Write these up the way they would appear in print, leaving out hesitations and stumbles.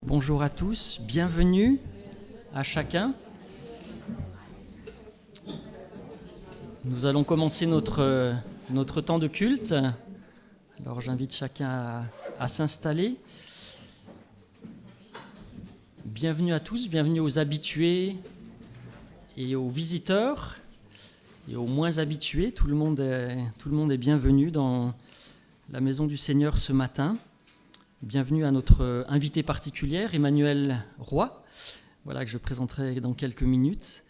Bonjour à tous, bienvenue à chacun. Nous allons commencer notre temps de culte. Alors j'invite chacun à s'installer. Bienvenue à tous, bienvenue aux habitués et aux visiteurs et aux moins habitués. Tout le monde est bienvenu dans la maison du Seigneur ce matin. Bienvenue à notre invité particulière, Emmanuel Roy, voilà, que je présenterai dans quelques minutes.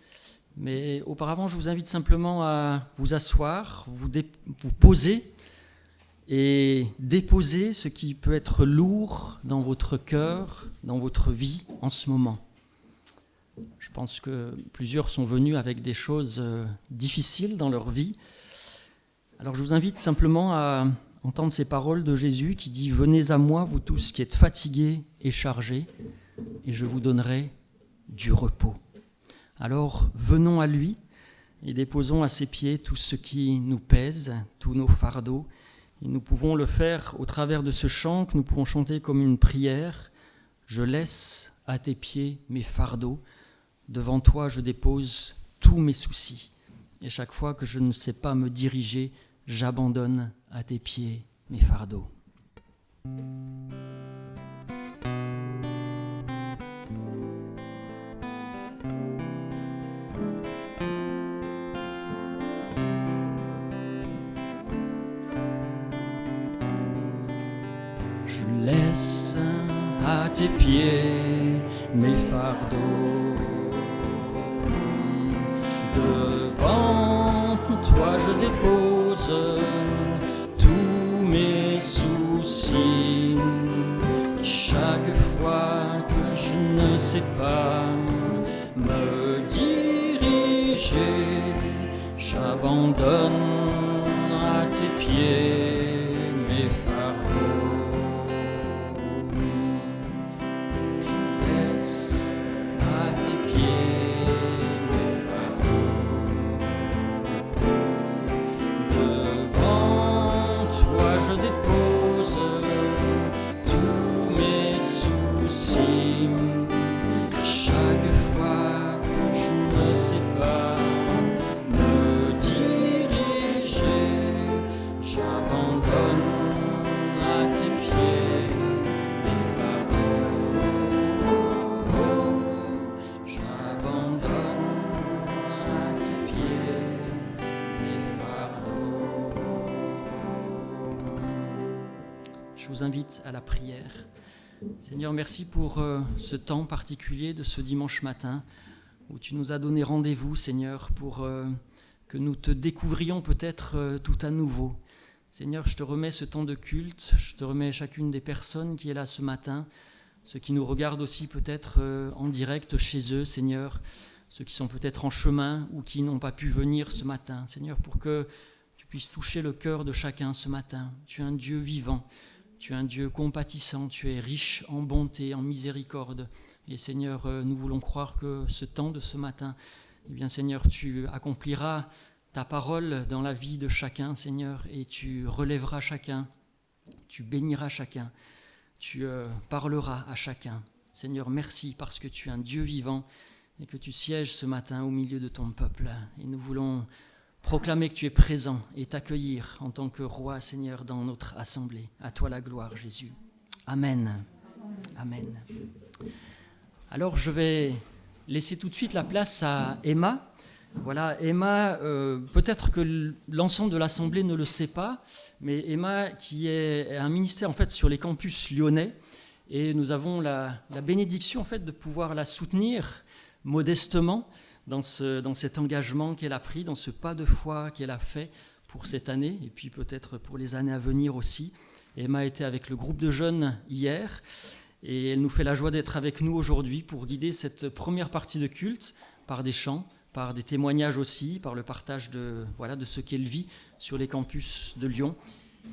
Mais auparavant, je vous invite simplement à vous asseoir, vous poser et déposer ce qui peut être lourd dans votre cœur, dans votre vie en ce moment. Je pense que plusieurs sont venus avec des choses difficiles dans leur vie. Alors je vous invite simplement à entendre ces paroles de Jésus qui dit « Venez à moi, vous tous qui êtes fatigués et chargés, et je vous donnerai du repos. » Alors venons à lui et déposons à ses pieds tout ce qui nous pèse, tous nos fardeaux. Et nous pouvons le faire au travers de ce chant que nous pouvons chanter comme une prière. « Je laisse à tes pieds mes fardeaux. Devant toi, je dépose tous mes soucis. Et chaque fois que je ne sais pas me diriger, j'abandonne à tes pieds mes fardeaux. » Je laisse à tes pieds mes fardeaux. Devant toi je dépose tous mes soucis. Chaque fois que je ne sais pas me diriger, j'abandonne à tes pieds mes fardeaux. Je laisse à tes pieds mes fardeaux. Devant toi je dépose tous mes soucis. Chaque fois que je ne sais pas me diriger, j'abandonne à tes pieds mes fardeaux. J'abandonne à tes pieds mes fardeaux. Je vous invite à la prière. Seigneur, merci pour ce temps particulier de ce dimanche matin où tu nous as donné rendez-vous, Seigneur, pour que nous te découvrions peut-être tout à nouveau. Seigneur, je te remets ce temps de culte, je te remets chacune des personnes qui est là ce matin, ceux qui nous regardent aussi peut-être en direct chez eux, Seigneur, ceux qui sont peut-être en chemin ou qui n'ont pas pu venir ce matin. Seigneur, pour que tu puisses toucher le cœur de chacun ce matin. Tu es un Dieu vivant. Tu es un Dieu compatissant, tu es riche en bonté, en miséricorde. Et Seigneur, nous voulons croire que ce temps de ce matin, eh bien Seigneur, tu accompliras ta parole dans la vie de chacun, Seigneur, et tu relèveras chacun, tu béniras chacun, tu parleras à chacun. Seigneur, merci parce que tu es un Dieu vivant et que tu sièges ce matin au milieu de ton peuple. Et nous voulons proclamer que tu es présent et t'accueillir en tant que roi, Seigneur, dans notre assemblée. À toi la gloire, Jésus. Amen. Amen. Alors, je vais laisser tout de suite la place à Emma. Voilà, Emma, peut-être que l'ensemble de l'assemblée ne le sait pas, mais Emma qui est un ministère en fait sur les campus lyonnais, et nous avons la bénédiction en fait de pouvoir la soutenir modestement dans cet engagement qu'elle a pris, dans ce pas de foi qu'elle a fait pour cette année, et puis peut-être pour les années à venir aussi. Emma était avec le groupe de jeunes hier, et elle nous fait la joie d'être avec nous aujourd'hui pour guider cette première partie de culte par des chants, par des témoignages aussi, par le partage de ce qu'elle vit sur les campus de Lyon.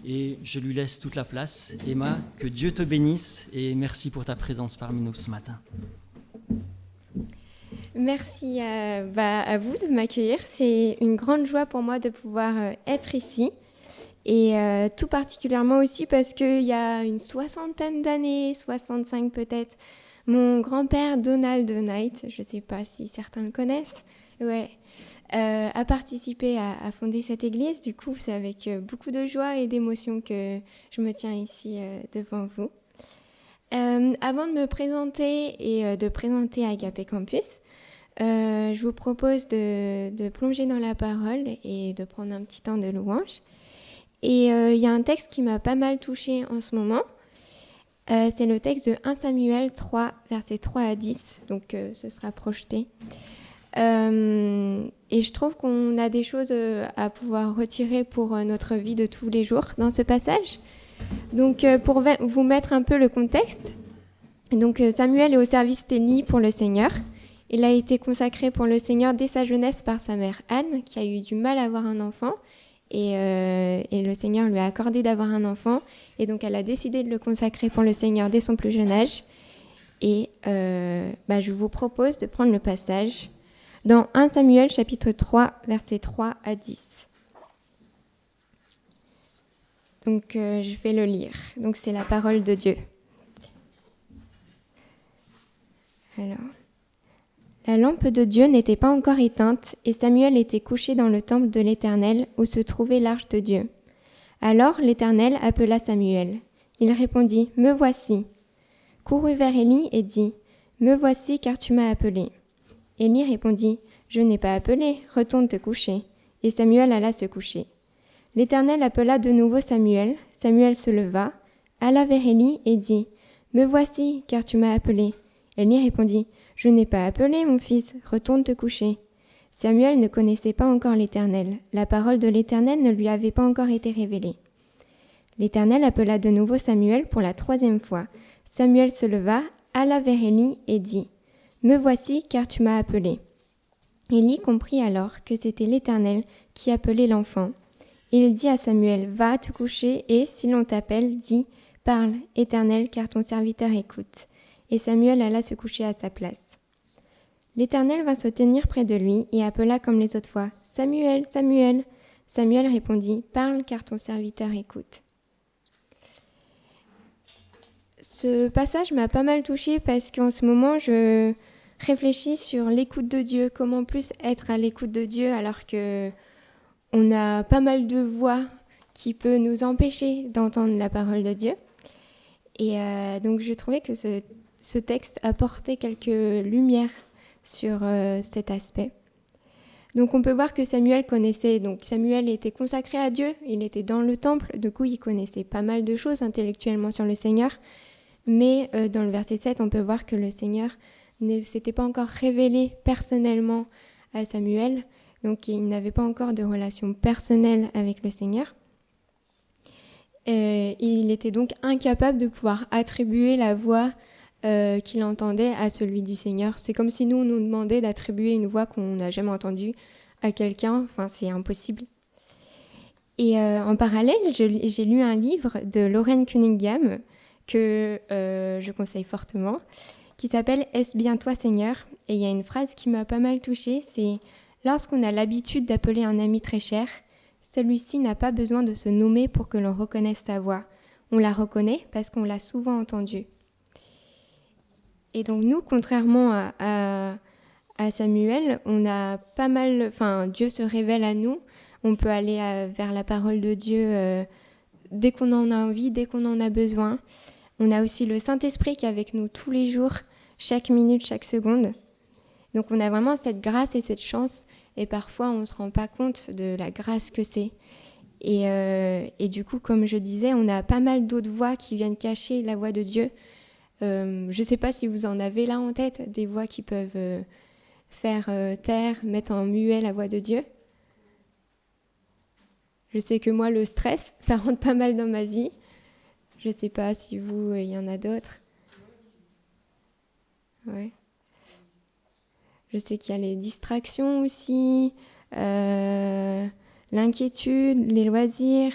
Et je lui laisse toute la place. Emma, que Dieu te bénisse, et merci pour ta présence parmi nous ce matin. Merci à vous de m'accueillir. C'est une grande joie pour moi de pouvoir être ici. Et tout particulièrement aussi parce qu'il y a une soixantaine d'années, 65 peut-être, Mon grand-père Donald Knight, je ne sais pas si certains le connaissent, a participé à fonder cette église. Du coup, c'est avec beaucoup de joie et d'émotion que je me tiens ici devant vous. Avant de me présenter et de présenter Agapé Campus, je vous propose de plonger dans la parole et de prendre un petit temps de louange. Et il y a un texte qui m'a pas mal touchée en ce moment. C'est le texte de 1 Samuel 3, versets 3 à 10, donc ce sera projeté. Et je trouve qu'on a des choses à pouvoir retirer pour notre vie de tous les jours dans ce passage. Donc pour vous mettre un peu le contexte, donc Samuel est au service d'Élie pour le Seigneur. Il a été consacré pour le Seigneur dès sa jeunesse par sa mère Anne, qui a eu du mal à avoir un enfant. Et le Seigneur lui a accordé d'avoir un enfant. Et donc elle a décidé de le consacrer pour le Seigneur dès son plus jeune âge. Et je vous propose de prendre le passage dans 1 Samuel chapitre 3, versets 3 à 10. Donc je vais le lire. Donc c'est la parole de Dieu. Alors, la lampe de Dieu n'était pas encore éteinte et Samuel était couché dans le temple de l'Éternel où se trouvait l'arche de Dieu. Alors l'Éternel appela Samuel. Il répondit « Me voici ». Courut vers Élie et dit « Me voici car tu m'as appelé ». Élie répondit « Je n'ai pas appelé, retourne te coucher ». Et Samuel alla se coucher. L'Éternel appela de nouveau Samuel. Samuel se leva, alla vers Élie et dit « Me voici car tu m'as appelé ». Élie répondit « Je n'ai pas appelé, mon fils, retourne te coucher. » Samuel ne connaissait pas encore l'Éternel. La parole de l'Éternel ne lui avait pas encore été révélée. L'Éternel appela de nouveau Samuel pour la 3e fois. Samuel se leva, alla vers Élie et dit « Me voici, car tu m'as appelé. » Élie comprit alors que c'était l'Éternel qui appelait l'enfant. Il dit à Samuel « Va te coucher et, si l'on t'appelle, dis « Parle, Éternel, car ton serviteur écoute. » Et Samuel alla se coucher à sa place. L'Éternel vint se tenir près de lui et appela comme les autres fois « Samuel, Samuel !» Samuel répondit « Parle, car ton serviteur écoute. » Ce passage m'a pas mal touchée parce qu'en ce moment, je réfléchis sur l'écoute de Dieu, comment plus être à l'écoute de Dieu alors qu'on a pas mal de voix qui peut nous empêcher d'entendre la parole de Dieu. Et donc, je trouvais que ce texte apportait quelques lumières sur cet aspect. Donc on peut voir que Samuel connaissait, donc Samuel était consacré à Dieu, il était dans le temple, du coup il connaissait pas mal de choses intellectuellement sur le Seigneur, mais dans le verset 7, on peut voir que le Seigneur ne s'était pas encore révélé personnellement à Samuel, donc il n'avait pas encore de relation personnelle avec le Seigneur. Il était donc incapable de pouvoir attribuer la voix qu'il entendait à celui du Seigneur. C'est comme si nous, on nous demandait d'attribuer une voix qu'on n'a jamais entendue à quelqu'un. Enfin, c'est impossible. Et en parallèle, j'ai lu un livre de Lauren Cunningham que je conseille fortement, qui s'appelle « Est-ce bien toi, Seigneur ?» Et il y a une phrase qui m'a pas mal touchée, c'est « Lorsqu'on a l'habitude d'appeler un ami très cher, celui-ci n'a pas besoin de se nommer pour que l'on reconnaisse sa voix. On la reconnaît parce qu'on l'a souvent entendue. » Et donc nous, contrairement à Samuel, on a pas mal, enfin Dieu se révèle à nous. On peut aller vers la parole de Dieu dès qu'on en a envie, dès qu'on en a besoin. On a aussi le Saint-Esprit qui est avec nous tous les jours, chaque minute, chaque seconde. Donc on a vraiment cette grâce et cette chance. Et parfois on ne se rend pas compte de la grâce que c'est. Et du coup, comme je disais, on a pas mal d'autres voix qui viennent cacher la voix de Dieu. Je ne sais pas si vous en avez là en tête, des voix qui peuvent faire taire, mettre en muet la voix de Dieu. Je sais que moi, le stress, ça rentre pas mal dans ma vie. Je ne sais pas si vous, il y en a d'autres. Ouais. Je sais qu'il y a les distractions aussi, l'inquiétude, les loisirs.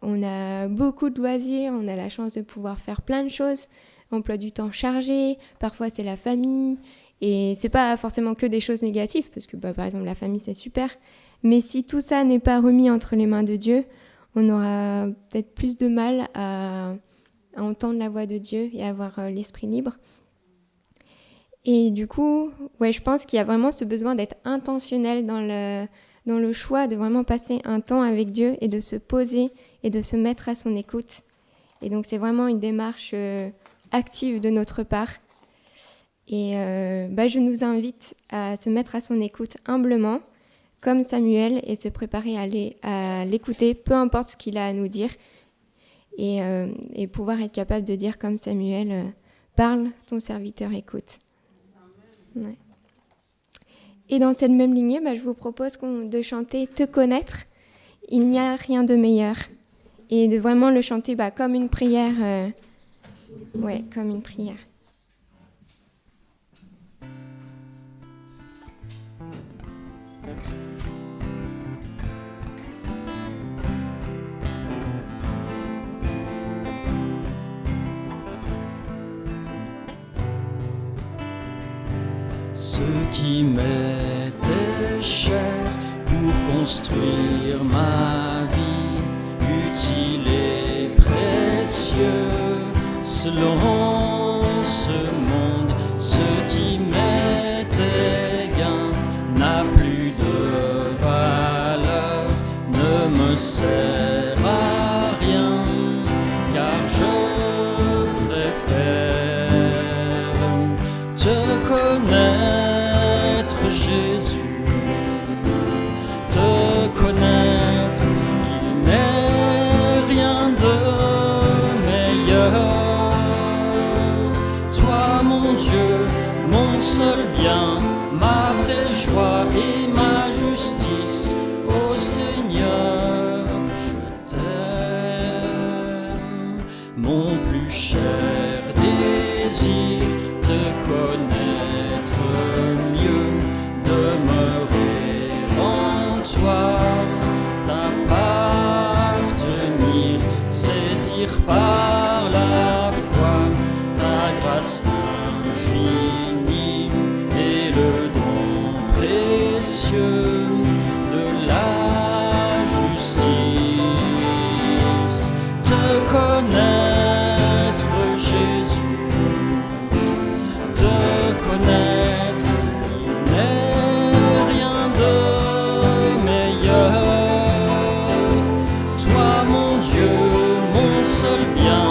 On a beaucoup de loisirs, on a la chance de pouvoir faire plein de choses. Emploi du temps chargé, parfois c'est la famille, et c'est pas forcément que des choses négatives, parce que par exemple la famille c'est super, mais si tout ça n'est pas remis entre les mains de Dieu, on aura peut-être plus de mal à entendre la voix de Dieu et à avoir l'esprit libre. Et du coup, je pense qu'il y a vraiment ce besoin d'être intentionnel dans le choix, de vraiment passer un temps avec Dieu et de se poser et de se mettre à son écoute. Et donc c'est vraiment une démarche active de notre part. Et je nous invite à se mettre à son écoute humblement, comme Samuel, et se préparer à l'écouter, peu importe ce qu'il a à nous dire, et pouvoir être capable de dire comme Samuel, parle, ton serviteur écoute. Ouais. Et dans cette même lignée, je vous propose de chanter « Te connaître, il n'y a rien de meilleur ». Et de vraiment le chanter comme une prière. Comme une prière. Ce qui m'était cher pour construire ma vie, utile et précieux, selon ce monde, ce qui m'était gain n'a plus de valeur, ne me sert à rien, car je préfère te connaître, Jésus, te connaître, il n'est rien de meilleur. Toi, mon Dieu, mon seul bien, ma vraie joie et ma justice, ô Seigneur, je t'aime. Mon plus cher désir, te connaître mieux, demeurer en toi, t'appartenir, saisir par la foi ta grâce infinie et le don précieux de la justice. Te connaître, Jésus, te connaître, il n'est rien de meilleur. Toi, mon Dieu, mon seul bien,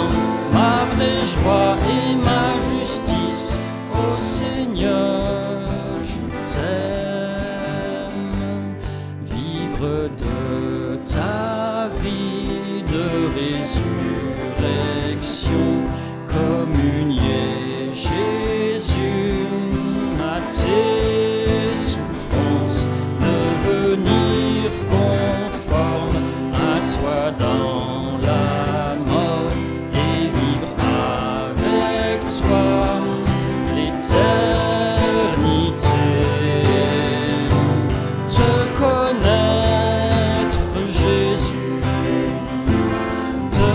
ma vraie joie et ma justice, ô Seigneur, je t'aime. Vivre de ta vie de résurrection, communier Jésus à tes souffrances, devenir conforme à toi dans la mort et vivre avec toi l'éternité. Te connaître, Jésus, te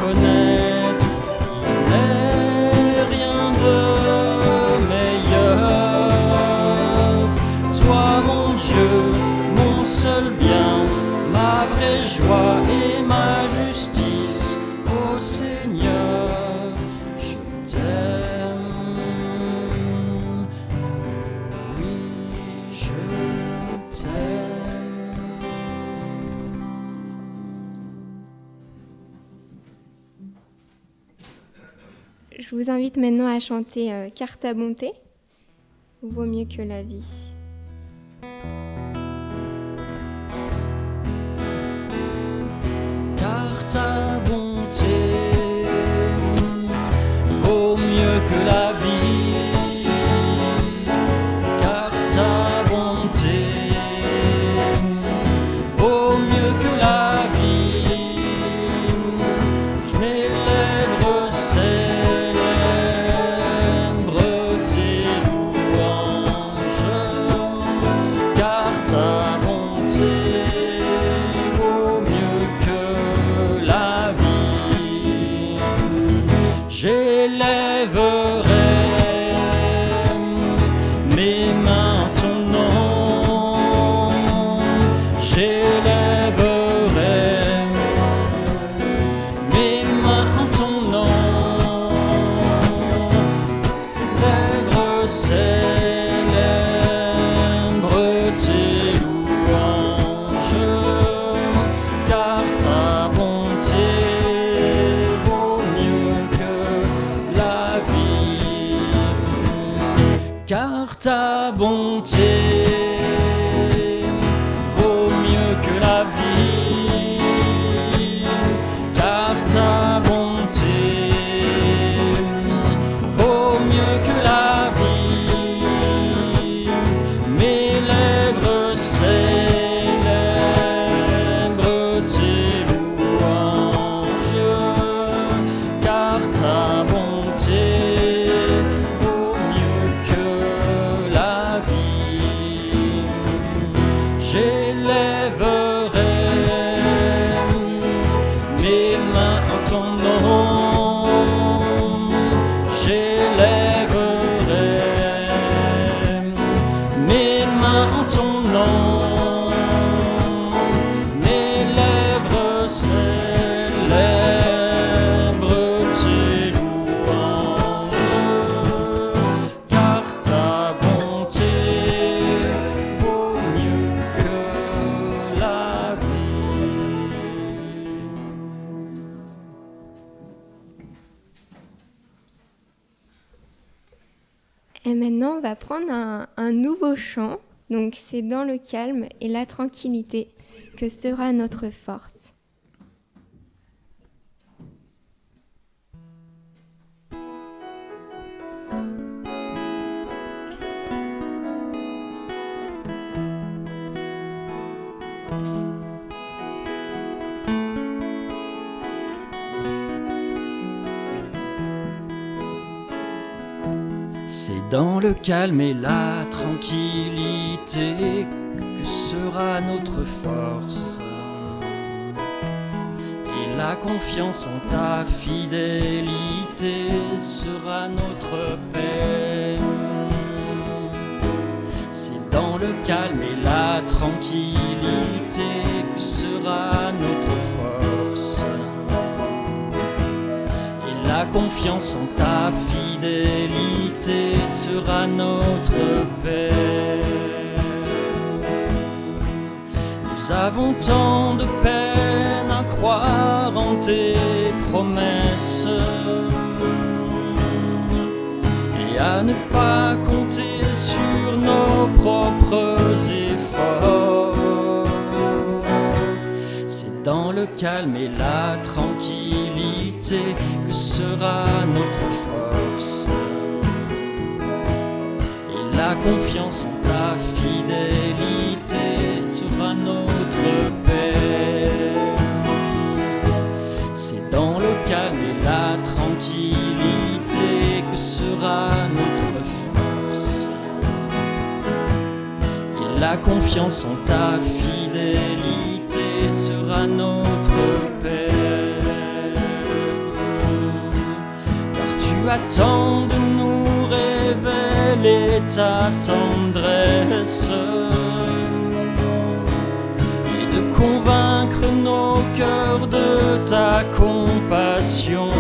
connaître, il n'est rien de meilleur. Toi, mon Dieu, mon seul bien, ma vraie joie et ma justice, ô Seigneur, je t'aime. Oui, je t'aime. Je vous invite maintenant à chanter « Car ta bonté vaut mieux que la vie ». Car ta bonté vaut mieux que la vie, car ta bonté vaut mieux que la vie. Mes lèvres célèbrent tes louanges, car ta bonté vaut mieux que la vie. célèbre tes louanges, car ta bonté vaut mieux que la vie, car ta bonté vaut mieux que la vie, car ta bonté vaut mieux que la vie. Mes lèvres célèbrent tes louanges, car ta bonté vaut mieux que la vie. J'élèverai mes mains en ton nom, j'élèverai mes mains en ton nom, mes lèvres célèbrent tes louanges, car ta bonté vaut mieux que la vie. Et maintenant, on va prendre un nouveau chant. Donc, c'est dans le calme et la tranquillité que sera notre force. C'est dans le calme et la tranquillité que sera notre force, et la confiance en ta fidélité sera notre paix. C'est dans le calme et la tranquillité que sera notre force, et la confiance en ta fidélité sera notre paix. Nous avons tant de peine à croire en tes promesses et à ne pas compter sur nos propres efforts. C'est dans le calme et la tranquillité que sera notre force, et la confiance en ta fidélité sera notre paix. C'est dans le calme et la tranquillité que sera notre force, et la confiance en ta fidélité sera notre paix. Car tu attends de nous révéler ta tendresse et de convaincre nos cœurs de ta compassion.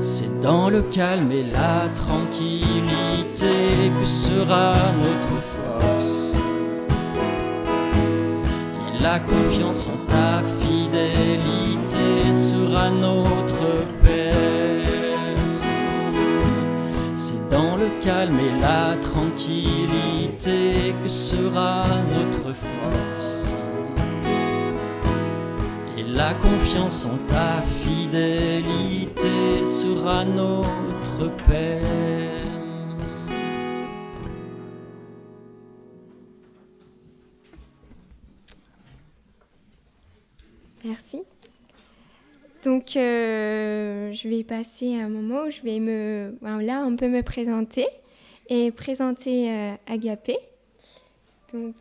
C'est dans le calme et la tranquillité que sera notre force, et la confiance en ta fidélité sera notre paix. C'est dans le calme et la tranquillité que sera notre force, et la confiance en ta fidélité sera notre paix. Merci. Donc, je vais passer à un moment où je vais là, on peut me présenter et présenter Agapé. Donc,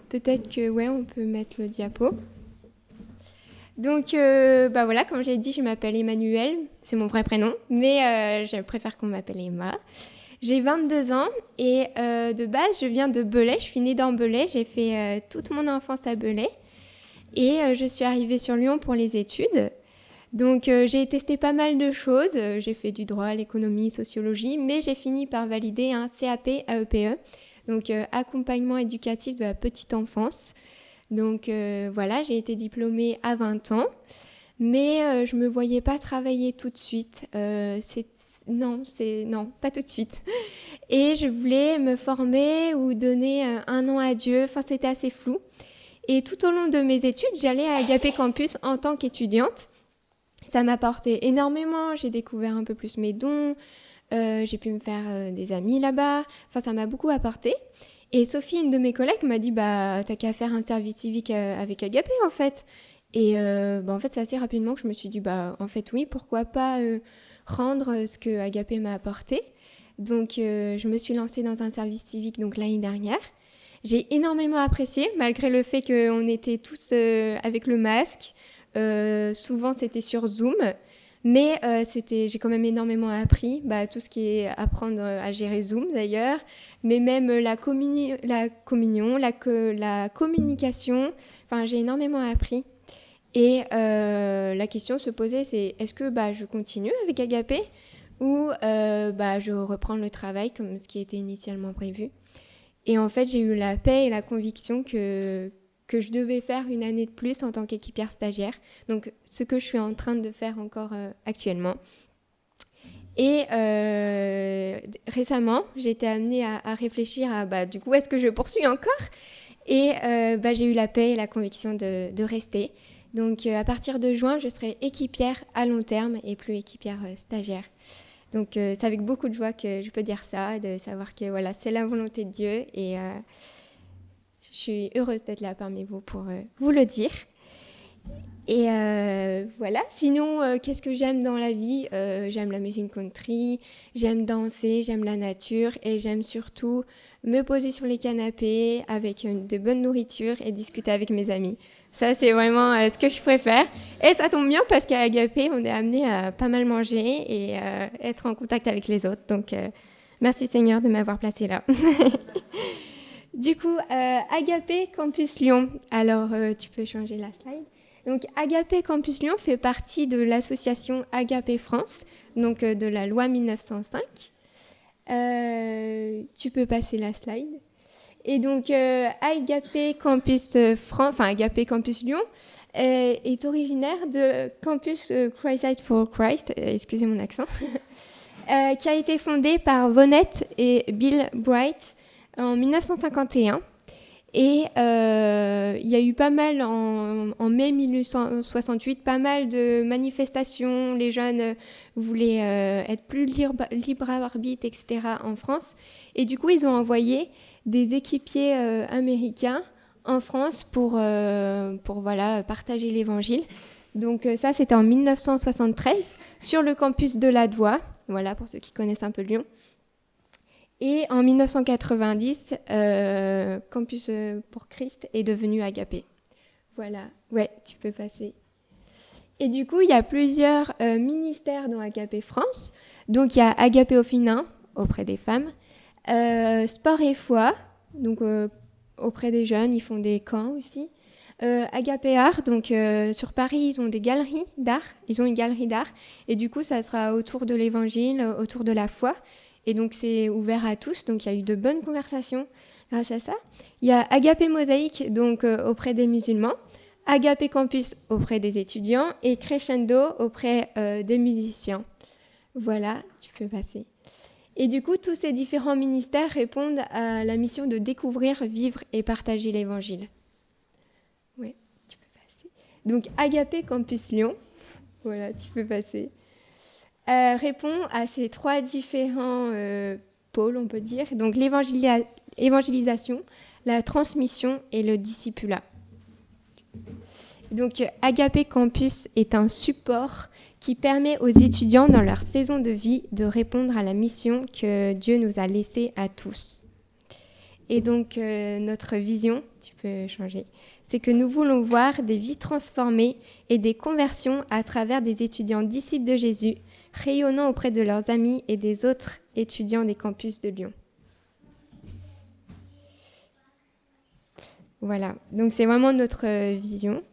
peut-être que, on peut mettre le diapo. Donc, voilà, comme je l'ai dit, je m'appelle Emmanuelle, c'est mon vrai prénom, mais je préfère qu'on m'appelle Emma. J'ai 22 ans et de base, je viens de Belay, je suis née dans Belay, j'ai fait toute mon enfance à Belay et je suis arrivée sur Lyon pour les études. Donc j'ai testé pas mal de choses, j'ai fait du droit, l'économie, sociologie, mais j'ai fini par valider un CAP AEPE, donc accompagnement éducatif de la petite enfance. Donc voilà, j'ai été diplômée à 20 ans, mais je me voyais pas travailler tout de suite. Non, pas tout de suite. Et je voulais me former ou donner 1 an à Dieu, enfin c'était assez flou. Et tout au long de mes études, j'allais à Agapé Campus en tant qu'étudiante. Ça m'a apporté énormément, j'ai découvert un peu plus mes dons, j'ai pu me faire des amis là-bas, enfin ça m'a beaucoup apporté. Et Sophie, une de mes collègues, m'a dit « t'as qu'à faire un service civique avec Agapé en fait ». Et en fait c'est assez rapidement que je me suis dit en fait oui, pourquoi pas rendre ce que Agapé m'a apporté. Donc je me suis lancée dans un service civique donc l'année dernière. J'ai énormément apprécié, malgré le fait qu'on était tous avec le masque. Souvent, c'était sur Zoom. Mais j'ai quand même énormément appris, tout ce qui est apprendre à gérer Zoom d'ailleurs, mais même la communication, enfin j'ai énormément appris. Et la question se posait, c'est est-ce que je continue avec Agapé ou je reprends le travail comme ce qui était initialement prévu. Et en fait, j'ai eu la paix et la conviction que je devais faire une année de plus en tant qu'équipière stagiaire. Donc, ce que je suis en train de faire encore actuellement. Et récemment, j'ai été amenée à réfléchir à, du coup, est-ce que je poursuis encore ? Et j'ai eu la paix et la conviction de rester. Donc, à partir de juin, je serai équipière à long terme et plus équipière stagiaire. Donc, c'est avec beaucoup de joie que je peux dire ça, de savoir que voilà, c'est la volonté de Dieu et je suis heureuse d'être là parmi vous pour vous le dire. Et voilà, sinon, qu'est-ce que j'aime dans la vie ? J'aime la musique country, j'aime danser, j'aime la nature et j'aime surtout me poser sur les canapés avec de bonnes nourritures et discuter avec mes amis. Ça, c'est vraiment ce que je préfère. Et ça tombe bien parce qu'à Agapé, on est amené à pas mal manger et être en contact avec les autres. Donc, merci Seigneur de m'avoir placée là. Du coup, Agapé Campus Lyon. Alors, tu peux changer la slide. Donc, Agapé Campus Lyon fait partie de l'association Agapé France, donc de la loi 1905. Tu peux passer la slide. Et donc, Agapé Campus Agapé Campus Lyon est originaire de Campus Christ for Christ, excusez mon accent, qui a été fondé par Vonette et Bill Bright en 1951. Et il y a eu pas mal, en mai 1868, pas mal de manifestations. Les jeunes voulaient être plus libre arbitre, etc. en France. Et du coup, ils ont envoyé des équipiers américains en France pour partager l'évangile. Donc ça, c'était en 1973, sur le campus de la Doua, voilà, pour ceux qui connaissent un peu Lyon. Et en 1990, Campus pour Christ est devenu Agapé. Voilà, ouais, tu peux passer. Et du coup, il y a plusieurs ministères dans Agapé France. Donc, il y a Agapé au féminin, auprès des femmes, Sport et foi, donc auprès des jeunes, ils font des camps aussi. Agapé Art, donc sur Paris, ils ont des galeries d'art. Ils ont une galerie d'art. Et du coup, ça sera autour de l'évangile, autour de la foi. Et donc, c'est ouvert à tous. Donc, il y a eu de bonnes conversations grâce à ça. Il y a Agapé Mosaïque, donc auprès des musulmans. Agapé Campus auprès des étudiants. Et Crescendo auprès des musiciens. Voilà, tu peux passer. Et du coup, tous ces différents ministères répondent à la mission de découvrir, vivre et partager l'évangile. Oui, tu peux passer. Donc, Agapé Campus Lyon. Voilà, tu peux passer. Répond à ces 3 différents pôles, on peut dire. Donc, l'évangélisation, la transmission et le discipulat. Donc, Agapé Campus est un support qui permet aux étudiants dans leur saison de vie de répondre à la mission que Dieu nous a laissée à tous. Et donc, notre vision, tu peux changer, c'est que nous voulons voir des vies transformées et des conversions à travers des étudiants disciples de Jésus, rayonnant auprès de leurs amis et des autres étudiants des campus de Lyon. Voilà, donc c'est vraiment notre vision.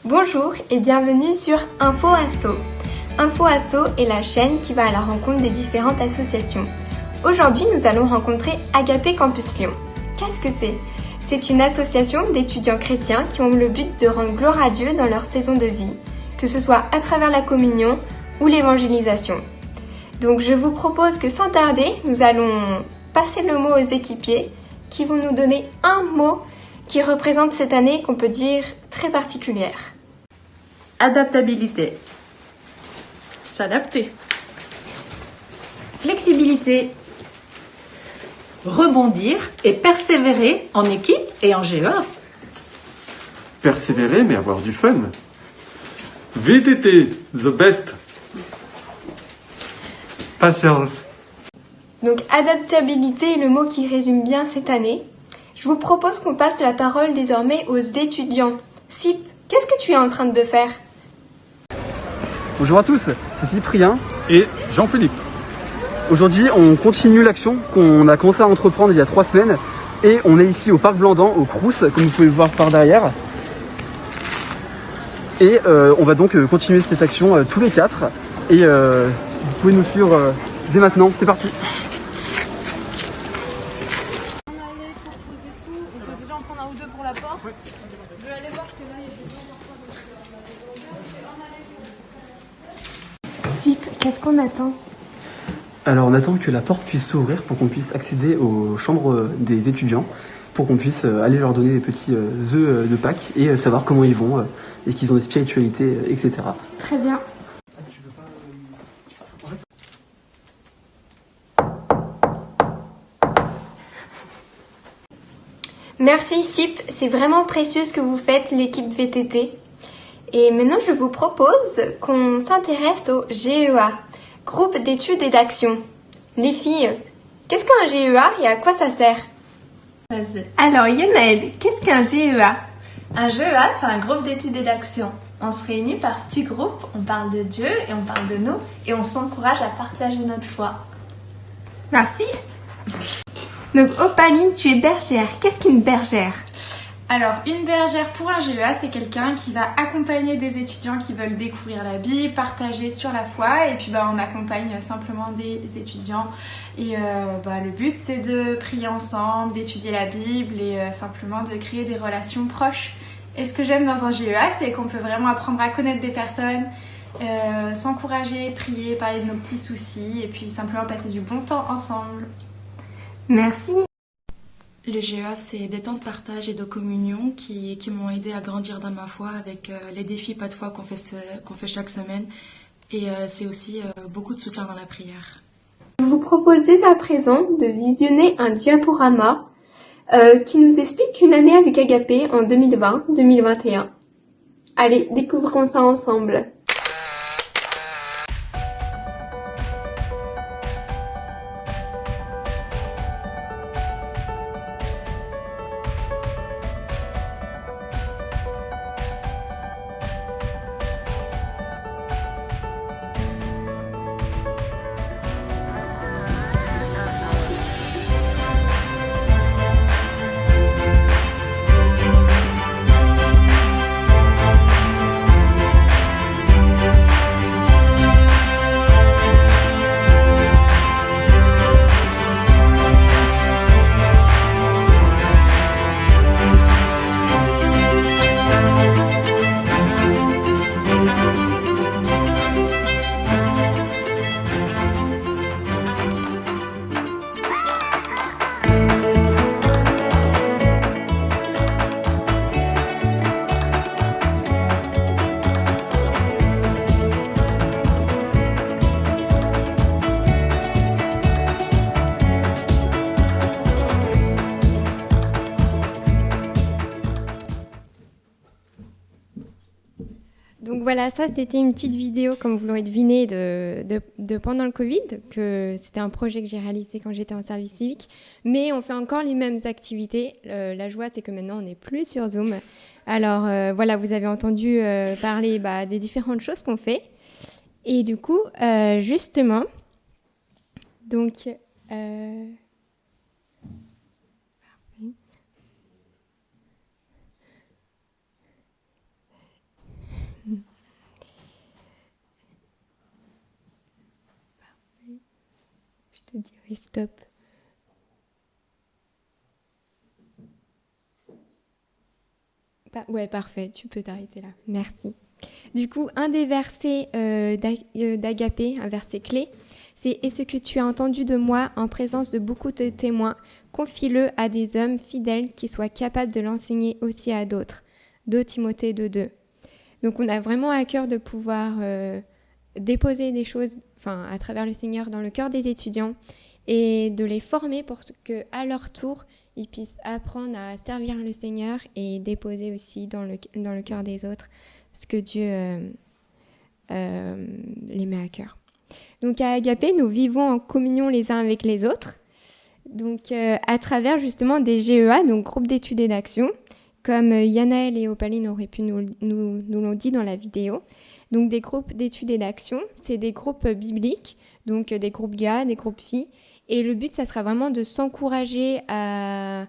Bonjour et bienvenue sur Info Asso. Info Asso est la chaîne qui va à la rencontre des différentes associations. Aujourd'hui, nous allons rencontrer Agapé Campus Lyon. Qu'est-ce que c'est ? C'est une association d'étudiants chrétiens qui ont le but de rendre gloire à Dieu dans leur saison de vie, que ce soit à travers la communion ou l'évangélisation. Donc je vous propose que sans tarder, nous allons passer le mot aux équipiers qui vont nous donner un mot qui représente cette année qu'on peut dire très particulière. Adaptabilité. S'adapter. Flexibilité. Rebondir et persévérer en équipe et en GEA. Persévérer mais avoir du fun. VTT, the best. Patience. Donc adaptabilité est le mot qui résume bien cette année. Je vous propose qu'on passe la parole désormais aux étudiants. Sip, qu'est-ce que tu es en train de faire ? Bonjour à tous, c'est Cyprien. Et Jean-Philippe. Aujourd'hui, on continue l'action qu'on a commencé à entreprendre il y a 3 semaines. Et on est ici au Parc Blandan, au Crous, comme vous pouvez le voir par derrière. Et on va donc continuer cette action tous les 4. Et vous pouvez nous suivre dès maintenant, c'est parti. On peut déjà en prendre un ou deux pour la porte. Oui. Je vais aller voir parce que là, il y a des gens. Sip, qu'est-ce qu'on attend ? Alors on attend que la porte puisse s'ouvrir pour qu'on puisse accéder aux chambres des étudiants, pour qu'on puisse aller leur donner des petits œufs de Pâques et savoir comment ils vont, et qu'ils ont des spiritualités, etc. Très bien. Merci Sip, c'est vraiment précieux ce que vous faites, l'équipe VTT. Et maintenant, je vous propose qu'on s'intéresse au GEA, groupe d'études et d'action. Les filles, qu'est-ce qu'un GEA et à quoi ça sert ? Alors Yanaël, qu'est-ce qu'un GEA ? Un GEA, c'est un groupe d'études et d'action. On se réunit par petits groupes, on parle de Dieu et on parle de nous et on s'encourage à partager notre foi. Merci. Donc Opaline, tu es bergère. Qu'est-ce qu'une bergère ? Alors, une bergère pour un GEA, c'est quelqu'un qui va accompagner des étudiants qui veulent découvrir la Bible, partager sur la foi, et puis on accompagne simplement des étudiants. Et le but, c'est de prier ensemble, d'étudier la Bible et simplement de créer des relations proches. Et ce que j'aime dans un GEA, c'est qu'on peut vraiment apprendre à connaître des personnes, s'encourager, prier, parler de nos petits soucis, et puis simplement passer du bon temps ensemble. Merci. Le GEA, c'est des temps de partage et de communion qui m'ont aidé à grandir dans ma foi avec les défis pas de foi qu'on fait chaque semaine. Et c'est aussi beaucoup de soutien dans la prière. Je vous propose dès à présent de visionner un diaporama qui nous explique une année avec Agapé en 2020-2021. Allez, découvrons ça ensemble. Donc voilà, ça c'était une petite vidéo, comme vous l'aurez deviné, de pendant le Covid, que c'était un projet que j'ai réalisé quand j'étais en service civique. Mais on fait encore les mêmes activités. La joie, c'est que maintenant on n'est plus sur Zoom. Alors voilà, vous avez entendu parler des différentes choses qu'on fait. Et du coup, justement, donc... te dirai stop. Ouais, parfait, tu peux t'arrêter là. Merci. Du coup, un des versets d'Agapé, un verset clé, c'est « Et ce que tu as entendu de moi en présence de beaucoup de témoins, confie-le à des hommes fidèles qui soient capables de l'enseigner aussi à d'autres. » 2 Timothée 2:2. Donc on a vraiment à cœur de pouvoir déposer des choses à travers le Seigneur dans le cœur des étudiants et de les former pour qu'à leur tour, ils puissent apprendre à servir le Seigneur et déposer aussi dans le cœur des autres ce que Dieu les met à cœur. Donc à Agapé, nous vivons en communion les uns avec les autres, donc à travers justement des GEA, donc groupes d'études et d'action, comme Yanaël et Opaline auraient pu nous l'ont dit dans la vidéo. Donc des groupes d'études et d'action, c'est des groupes bibliques, donc des groupes gars, des groupes filles. Et le but, ça sera vraiment de s'encourager à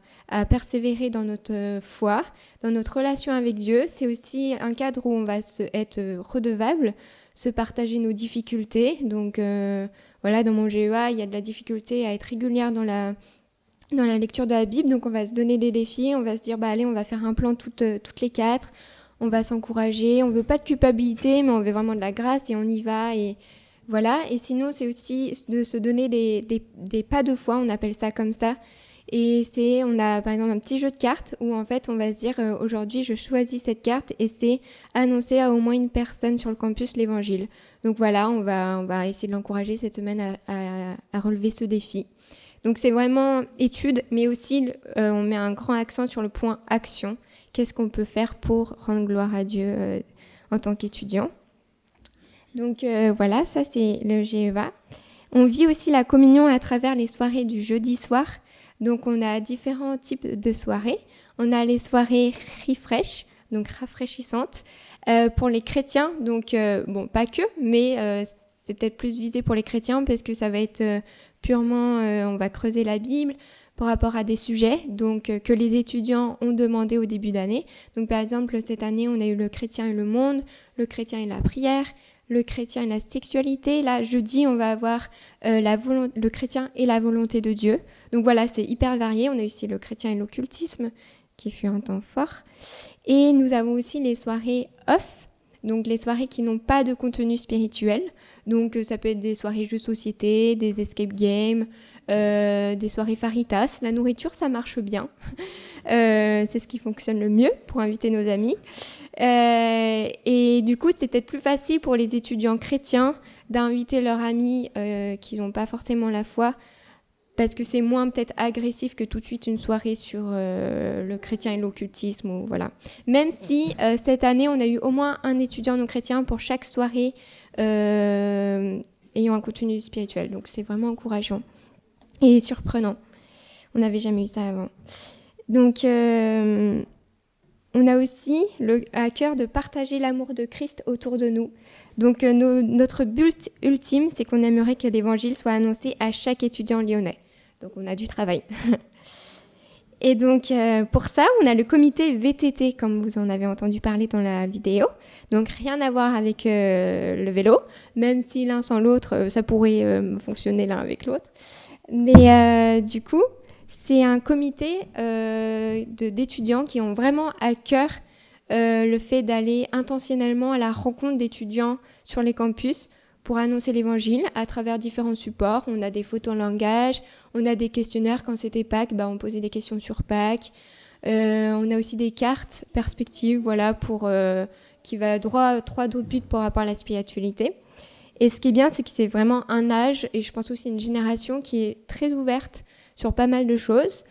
persévérer dans notre foi, dans notre relation avec Dieu. C'est aussi un cadre où on va être redevable, se partager nos difficultés. Donc voilà, dans mon GEA, il y a de la difficulté à être régulière dans la lecture de la Bible. Donc on va se donner des défis, on va se dire allez, on va faire un plan toutes les 4. On va s'encourager, on veut pas de culpabilité, mais on veut vraiment de la grâce et on y va. Et voilà. Et sinon, c'est aussi de se donner des pas de foi, on appelle ça comme ça. Et on a par exemple un petit jeu de cartes où en fait on va se dire aujourd'hui je choisis cette carte et c'est annoncer à au moins une personne sur le campus l'évangile. Donc voilà, on va essayer de l'encourager cette semaine à relever ce défi. Donc c'est vraiment étude, mais aussi on met un grand accent sur le point action. Qu'est-ce qu'on peut faire pour rendre gloire à Dieu en tant qu'étudiant. Donc voilà, ça c'est le GEA. On vit aussi la communion à travers les soirées du jeudi soir. Donc on a différents types de soirées. On a les soirées refresh, donc rafraîchissantes, pour les chrétiens. Donc bon, pas que, mais c'est peut-être plus visé pour les chrétiens parce que ça va être purement, on va creuser la Bible par rapport à des sujets donc que les étudiants ont demandé au début d'année. Donc par exemple, cette année, on a eu le chrétien et le monde, le chrétien et la prière, le chrétien et la sexualité. Là, jeudi, on va avoir le chrétien et la volonté de Dieu. Donc voilà, c'est hyper varié. On a aussi le chrétien et l'occultisme, qui fut un temps fort. Et nous avons aussi les soirées off, donc les soirées qui n'ont pas de contenu spirituel. Donc ça peut être des soirées jeux de société, des escape games, des soirées faritas. La nourriture, ça marche bien. C'est ce qui fonctionne le mieux pour inviter nos amis. Et du coup, c'est peut-être plus facile pour les étudiants chrétiens d'inviter leurs amis qui n'ont pas forcément la foi, parce que c'est moins peut-être agressif que tout de suite une soirée sur le chrétien et l'occultisme. Ou, voilà. Même si cette année, on a eu au moins un étudiant non chrétien pour chaque soirée ayant un contenu spirituel. Donc c'est vraiment encourageant et surprenant. On n'avait jamais eu ça avant. Donc on a aussi à cœur de partager l'amour de Christ autour de nous. Donc notre but ultime, c'est qu'on aimerait que l'évangile soit annoncé à chaque étudiant lyonnais. Donc on a du travail. Et donc pour ça, on a le comité VTT, comme vous en avez entendu parler dans la vidéo. Donc rien à voir avec le vélo, même si l'un sans l'autre, ça pourrait fonctionner l'un avec l'autre. Mais du coup, c'est un comité d'étudiants qui ont vraiment à cœur le fait d'aller intentionnellement à la rencontre d'étudiants sur les campus pour annoncer l'évangile à travers différents supports. On a des photos en langage, on a des questionnaires. Quand c'était Pâques, on posait des questions sur Pâques. On a aussi des cartes perspectives, voilà, qui va droit au but par rapport à la spiritualité. Et ce qui est bien, c'est que c'est vraiment un âge, et je pense aussi une génération qui est très ouverte sur pas mal de choses.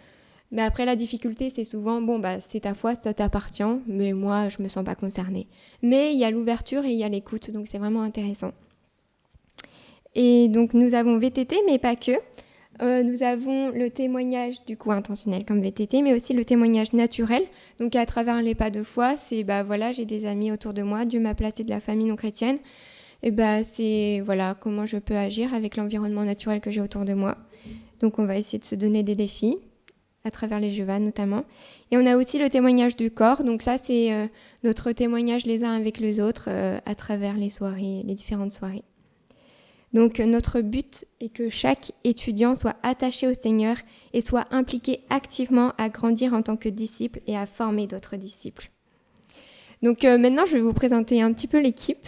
Mais après, la difficulté, c'est souvent, c'est ta foi, ça t'appartient, mais moi, je me sens pas concernée. Mais il y a l'ouverture et il y a l'écoute, donc c'est vraiment intéressant. Et donc, nous avons VTT, mais pas que. Nous avons le témoignage, du coup, intentionnel comme VTT, mais aussi le témoignage naturel. Donc, à travers les pas de foi, c'est, voilà, j'ai des amis autour de moi, Dieu m'a placé de la famille non chrétienne. Et c'est, voilà, comment je peux agir avec l'environnement naturel que j'ai autour de moi. Donc, on va essayer de se donner des défis, à travers les GEA notamment. Et on a aussi le témoignage du corps. Donc ça, c'est notre témoignage les uns avec les autres à travers les soirées, les différentes soirées. Donc notre but est que chaque étudiant soit attaché au Seigneur et soit impliqué activement à grandir en tant que disciple et à former d'autres disciples. Donc maintenant, je vais vous présenter un petit peu l'équipe.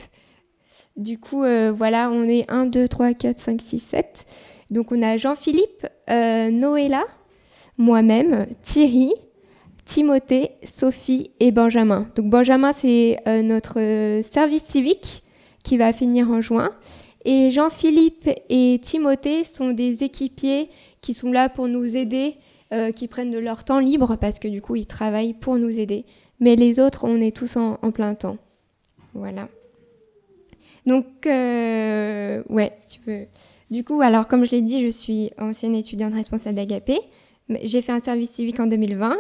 Du coup, voilà, on est 1, 2, 3, 4, 5, 6, 7. Donc on a Jean-Philippe, Noëlla, moi-même, Thierry, Timothée, Sophie et Benjamin. Donc Benjamin, c'est notre service civique qui va finir en juin. Et Jean-Philippe et Timothée sont des équipiers qui sont là pour nous aider, qui prennent de leur temps libre parce que du coup, ils travaillent pour nous aider. Mais les autres, on est tous en plein temps. Voilà. Donc, ouais, tu peux... Du coup, alors comme je l'ai dit, je suis ancienne étudiante responsable d'Agapé. J'ai fait un service civique en 2020.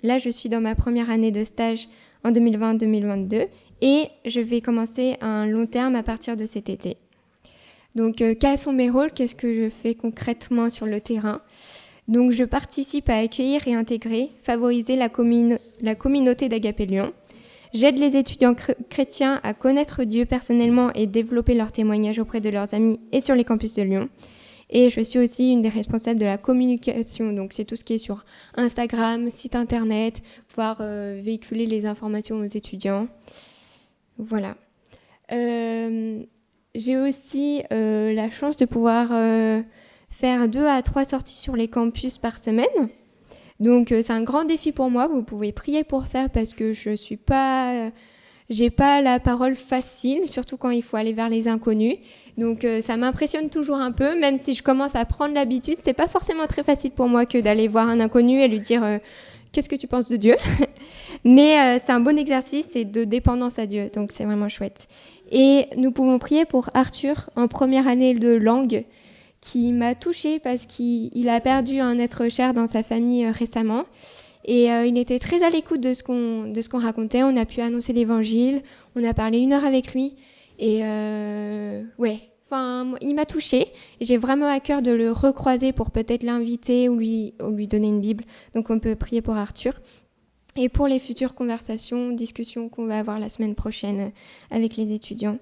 Là, je suis dans ma première année de stage en 2020-2022 et je vais commencer un long terme à partir de cet été. Donc, quels sont mes rôles? Qu'est-ce que je fais concrètement sur le terrain? Donc, je participe à accueillir et intégrer, favoriser la communauté d'Agapé Lyon. J'aide les étudiants chrétiens à connaître Dieu personnellement et développer leur témoignage auprès de leurs amis et sur les campus de Lyon. Et je suis aussi une des responsables de la communication, donc c'est tout ce qui est sur Instagram, site internet, pouvoir véhiculer les informations aux étudiants. Voilà. J'ai aussi la chance de pouvoir faire 2 à 3 sorties sur les campus par semaine. Donc c'est un grand défi pour moi, vous pouvez prier pour ça parce que j'ai pas la parole facile, surtout quand il faut aller vers les inconnus. Donc ça m'impressionne toujours un peu, même si je commence à prendre l'habitude, c'est pas forcément très facile pour moi que d'aller voir un inconnu et lui dire qu'est-ce que tu penses de Dieu. Mais c'est un bon exercice et de dépendance à Dieu, donc c'est vraiment chouette. Et nous pouvons prier pour Arthur en première année de langue, qui m'a touchée parce qu'il a perdu un être cher dans sa famille récemment. Et il était très à l'écoute de ce qu'on racontait. On a pu annoncer l'évangile, on a parlé 1 heure avec lui. Et ouais, enfin, il m'a touchée. Et j'ai vraiment à cœur de le recroiser pour peut-être l'inviter ou lui donner une Bible. Donc on peut prier pour Arthur. Et pour les futures conversations, discussions qu'on va avoir la semaine prochaine avec les étudiants.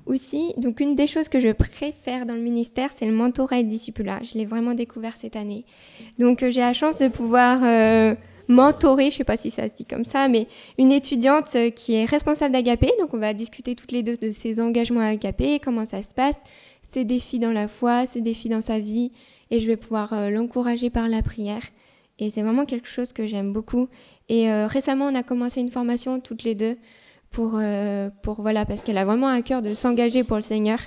Aussi, donc une des choses que je préfère dans le ministère, c'est le mentorat et le discipulat. Je l'ai vraiment découvert cette année. Donc j'ai la chance de pouvoir mentorer, je ne sais pas si ça se dit comme ça, mais une étudiante qui est responsable d'Agapé. Donc on va discuter toutes les deux de ses engagements à Agapé, comment ça se passe, ses défis dans la foi, ses défis dans sa vie. Et je vais pouvoir l'encourager par la prière. Et c'est vraiment quelque chose que j'aime beaucoup. Et récemment, on a commencé une formation toutes les deux pour voilà, parce qu'elle a vraiment à cœur de s'engager pour le Seigneur.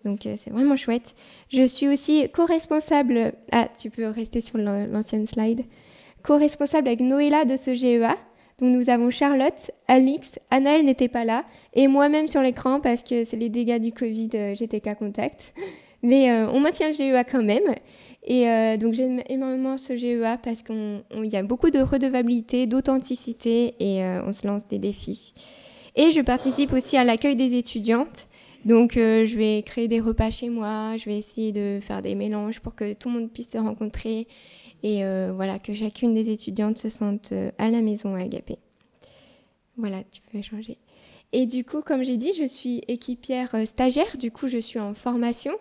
Donc c'est vraiment chouette. Je suis aussi co-responsable, tu peux rester sur l'ancienne slide, co-responsable avec Noëlla de ce GEA. Donc nous avons Charlotte, Alix, Anaëlle n'était pas là, et moi-même sur l'écran parce que c'est les dégâts du Covid, j'étais qu'à contact. Mais on maintient le GEA quand même. Et donc j'aime énormément ce GEA parce qu'il y a beaucoup de redevabilité, d'authenticité et on se lance des défis. Et je participe aussi à l'accueil des étudiantes. Donc, je vais créer des repas chez moi. Je vais essayer de faire des mélanges pour que tout le monde puisse se rencontrer. Et voilà, que chacune des étudiantes se sente à la maison à Agapé. Voilà, tu peux changer. Et du coup, comme j'ai dit, je suis équipière stagiaire. Du coup, je suis en formation.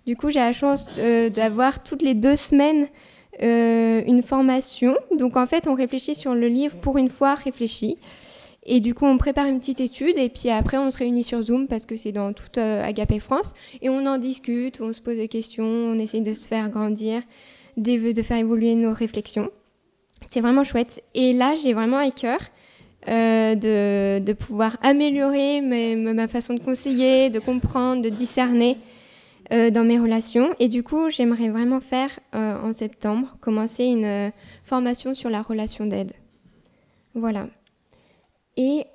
Du coup, j'ai la chance d'avoir toutes les 2 semaines une formation. Donc, en fait, on réfléchit sur le livre pour une fois réfléchi. Et du coup, on prépare une petite étude et puis après, on se réunit sur Zoom parce que c'est dans toute Agapé France. Et on en discute, on se pose des questions, on essaie de se faire grandir, de faire évoluer nos réflexions. C'est vraiment chouette. Et là, j'ai vraiment à cœur de pouvoir améliorer ma façon de conseiller, de comprendre, de discerner dans mes relations. Et du coup, j'aimerais vraiment faire en septembre, commencer une formation sur la relation d'aide. Voilà. Et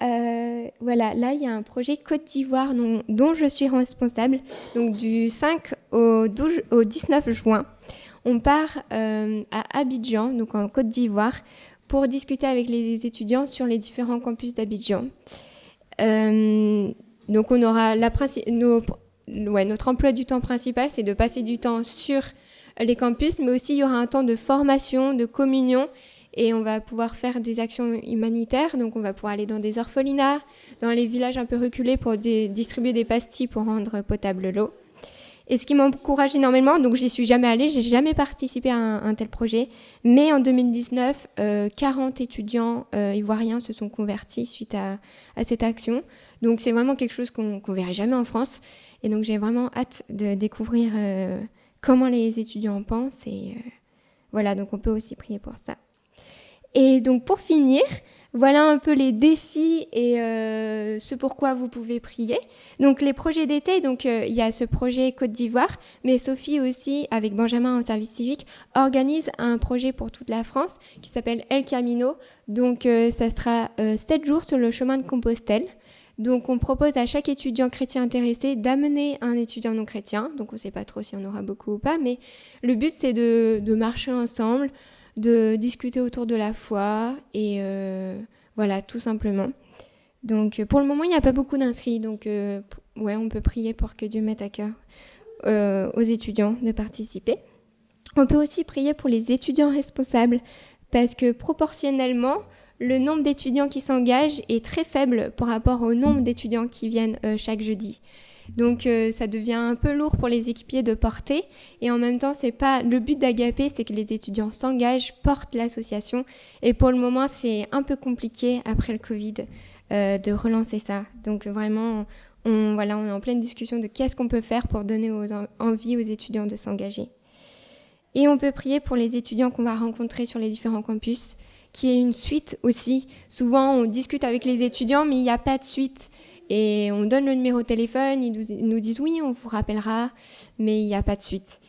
voilà, là, il y a un projet Côte d'Ivoire dont je suis responsable. Donc, du 5 au 19 juin, on part à Abidjan, donc en Côte d'Ivoire, pour discuter avec les étudiants sur les différents campus d'Abidjan. Donc, on aura notre emploi du temps principal, c'est de passer du temps sur les campus, mais aussi il y aura un temps de formation, de communion et on va pouvoir faire des actions humanitaires. Donc on va pouvoir aller dans des orphelinats, dans les villages un peu reculés pour distribuer des pastilles pour rendre potable l'eau. Et ce qui m'encourage énormément, donc j'y suis jamais allée, j'ai jamais participé à un tel projet, mais en 2019, 40 étudiants ivoiriens se sont convertis suite à cette action. Donc c'est vraiment quelque chose qu'on verrait jamais en France. Et donc j'ai vraiment hâte de découvrir comment les étudiants en pensent. Et voilà, donc on peut aussi prier pour ça. Et donc pour finir, voilà un peu les défis et ce pourquoi vous pouvez prier. Donc les projets d'été, donc il y a ce projet Côte d'Ivoire, mais Sophie aussi, avec Benjamin en service civique, organise un projet pour toute la France qui s'appelle El Camino. Donc ça sera 7 jours sur le chemin de Compostelle. Donc on propose à chaque étudiant chrétien intéressé d'amener un étudiant non chrétien. Donc on ne sait pas trop si on aura beaucoup ou pas, mais le but c'est de marcher ensemble, de discuter autour de la foi et voilà, tout simplement. Donc pour le moment, il n'y a pas beaucoup d'inscrits, donc ouais, on peut prier pour que Dieu mette à cœur aux étudiants de participer. On peut aussi prier pour les étudiants responsables parce que proportionnellement, le nombre d'étudiants qui s'engagent est très faible par rapport au nombre d'étudiants qui viennent chaque jeudi. Donc ça devient un peu lourd pour les équipiers de porter et en même temps c'est pas le but d'Agapé, c'est que les étudiants s'engagent, portent l'association et pour le moment c'est un peu compliqué après le Covid de relancer ça. Donc vraiment on est en pleine discussion de qu'est-ce qu'on peut faire pour donner envie aux étudiants de s'engager. Et on peut prier pour les étudiants qu'on va rencontrer sur les différents campus, qui est une suite aussi. Souvent on discute avec les étudiants mais il n'y a pas de suite. Et on donne le numéro de téléphone, ils nous disent oui, on vous rappellera, mais il n'y a pas de suite.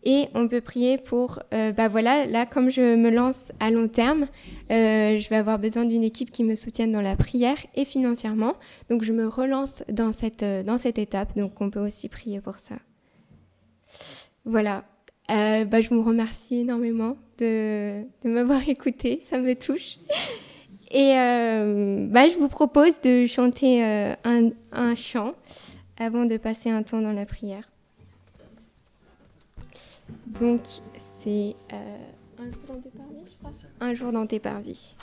Et on peut prier pour, là, comme je me lance à long terme, je vais avoir besoin d'une équipe qui me soutienne dans la prière et financièrement. Donc je me relance dans cette étape, donc on peut aussi prier pour ça. Voilà, je vous remercie énormément de m'avoir écouté, ça me touche. Et je vous propose de chanter un chant avant de passer un temps dans la prière. Donc, c'est Un jour dans tes parvis, je crois. Un jour dans tes parvis.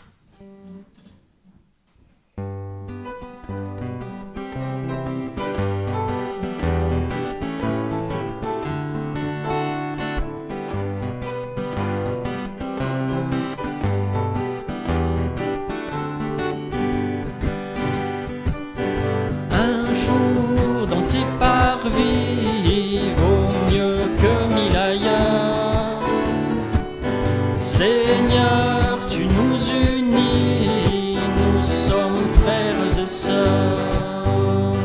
Parvis vaut mieux que 1000 ailleurs. Seigneur, tu nous unis, nous sommes frères et sœurs.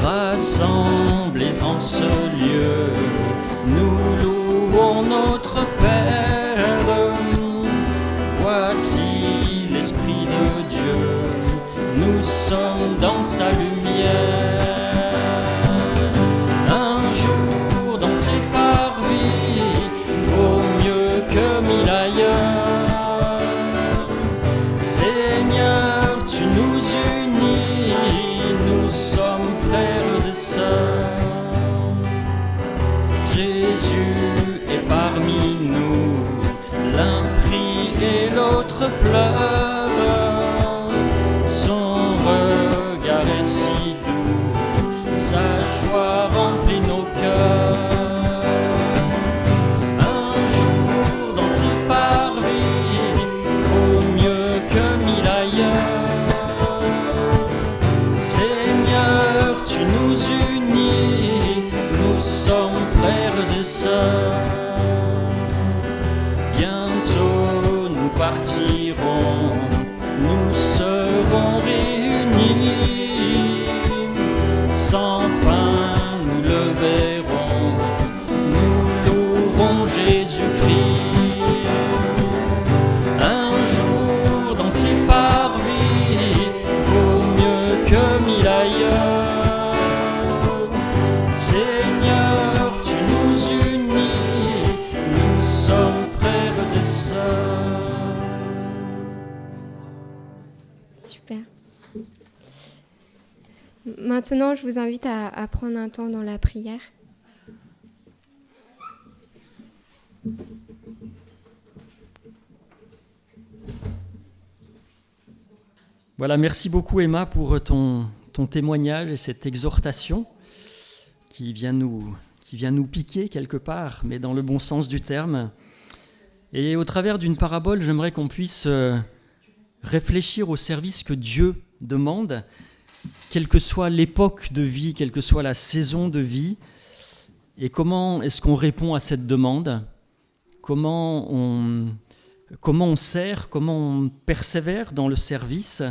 Rassemblés en ce lieu, nous louons notre Père. Voici l'Esprit de Dieu, nous sommes dans sa lumière. Pleure, son regard est si doux, sa joie remplit nos cœurs. Un jour dans tes parvis vaut mieux que 1000 ailleurs. Seigneur, tu nous unis, nous sommes frères et sœurs. Bientôt nous partirons, nous serons réunis, sans fin nous le verrons, nous louerons Jésus-Christ. Un jour dans tes parvis vaut mieux que 1000 ailleurs. Seigneur, tu nous unis, nous sommes frères et sœurs. Super. Maintenant, je vous invite à prendre un temps dans la prière. Voilà, merci beaucoup Emma pour ton témoignage et cette exhortation qui vient nous piquer quelque part, mais dans le bon sens du terme. Et au travers d'une parabole, j'aimerais qu'on puisse réfléchir au service que Dieu demande, quelle que soit l'époque de vie, quelle que soit la saison de vie, et comment est-ce qu'on répond à cette demande, comment on sert, comment on persévère dans le service.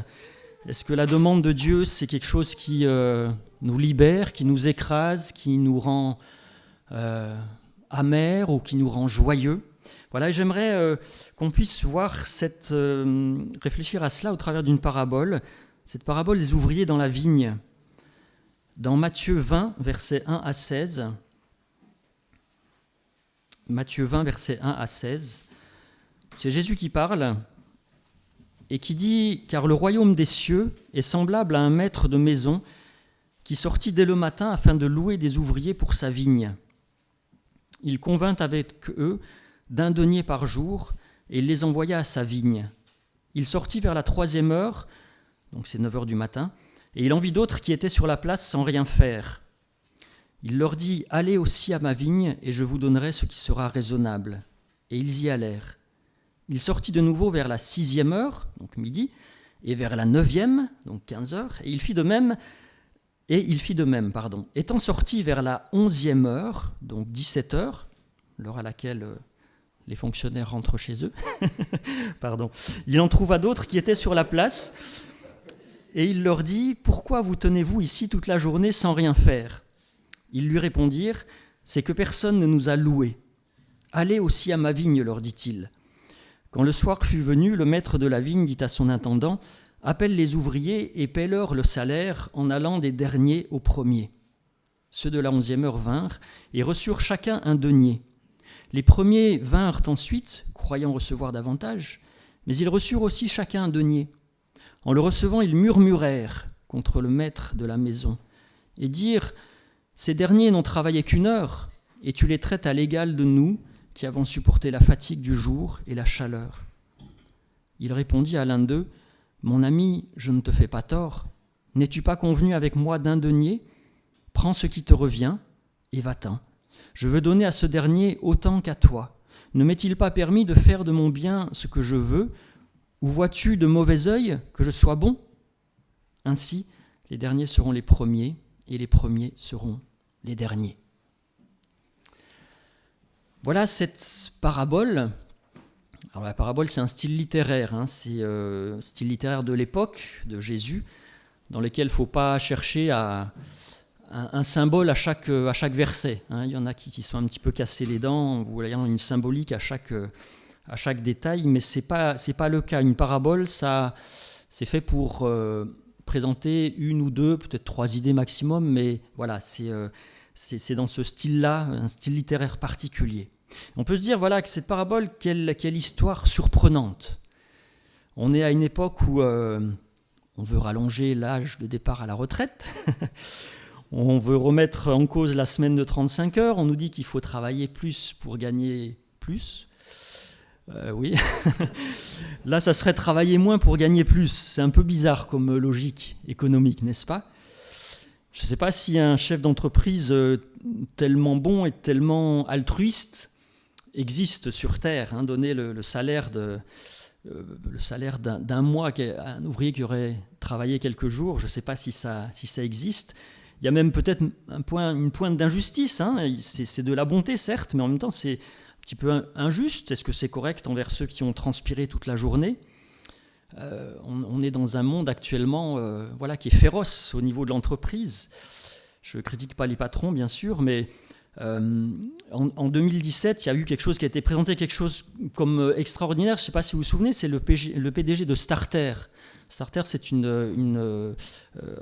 Est-ce que la demande de Dieu, c'est quelque chose qui nous libère, qui nous écrase, qui nous rend amers ou qui nous rend joyeux? Voilà, j'aimerais qu'on puisse réfléchir à cela au travers d'une parabole, cette parabole des ouvriers dans la vigne. Dans Matthieu 20, versets 1 à 16. Matthieu 20, versets 1 à 16. C'est Jésus qui parle et qui dit « Car le royaume des cieux est semblable à un maître de maison qui sortit dès le matin afin de louer des ouvriers pour sa vigne. Il convint avec eux d'1 denier par jour et il les envoya à sa vigne. Il sortit vers la 3e heure, donc c'est 9 heures du matin, et il en vit d'autres qui étaient sur la place sans rien faire. Il leur dit « Allez aussi à ma vigne et je vous donnerai ce qui sera raisonnable. » Et ils y allèrent. Il sortit de nouveau vers la 6e heure, donc midi, et vers la 9e, donc 15 heures, et il fit de même. Étant sorti vers la 11e heure, donc 17 heures, l'heure à laquelle les fonctionnaires rentrent chez eux, il en trouva d'autres qui étaient sur la place, et il leur dit « Pourquoi vous tenez-vous ici toute la journée sans rien faire ?» Ils lui répondirent « C'est que personne ne nous a loués. Allez aussi à ma vigne, leur dit-il. » Quand le soir fut venu, le maître de la vigne dit à son intendant « Appelle les ouvriers et paie-leur le salaire en allant des derniers aux premiers. » Ceux de la 11e heure vinrent et reçurent chacun 1 denier. Les premiers vinrent ensuite, croyant recevoir davantage, mais ils reçurent aussi chacun 1 denier. En le recevant, ils murmurèrent contre le maître de la maison et dirent « Ces derniers n'ont travaillé qu'1 heure, et tu les traites à l'égal de nous, qui avons supporté la fatigue du jour et la chaleur. » Il répondit à l'un d'eux, « Mon ami, je ne te fais pas tort. N'es-tu pas convenu avec moi d'1 denier ? Prends ce qui te revient et va-t'en. Je veux donner à ce dernier autant qu'à toi. Ne m'est-il pas permis de faire de mon bien ce que je veux ? Ou vois-tu de mauvais œil que je sois bon ? Ainsi, les derniers seront les premiers et les premiers seront les derniers. » Voilà cette parabole. Alors la parabole, c'est un style littéraire, c'est style littéraire de l'époque de Jésus, dans lequel il ne faut pas chercher un symbole à chaque verset. Il y en a qui s'y sont un petit peu cassés les dents, en voyant une symbolique à chaque détail, mais c'est pas le cas. Une parabole, ça, c'est fait pour présenter 1 ou 2, peut-être 3 idées maximum, mais voilà, c'est dans ce style-là, un style littéraire particulier. On peut se dire voilà, que cette parabole, quelle histoire surprenante. On est à une époque où on veut rallonger l'âge de départ à la retraite, on veut remettre en cause la semaine de 35 heures, on nous dit qu'il faut travailler plus pour gagner plus. Oui, là ça serait travailler moins pour gagner plus. C'est un peu bizarre comme logique économique, n'est-ce pas ? Je ne sais pas si un chef d'entreprise tellement bon et tellement altruiste existe sur Terre. Donner le salaire d'un mois à un ouvrier qui aurait travaillé quelques jours, je ne sais pas si ça existe. Il y a même peut-être une pointe d'injustice. C'est de la bonté, certes, mais en même temps, c'est un petit peu injuste. Est-ce que c'est correct envers ceux qui ont transpiré toute la journée ? On est dans un monde actuellement qui est féroce au niveau de l'entreprise. Je ne critique pas les patrons, bien sûr, mais en 2017, il y a eu quelque chose qui a été présenté, quelque chose comme extraordinaire. Je ne sais pas si vous vous souvenez, c'est le PDG de Starter. Starter, c'est une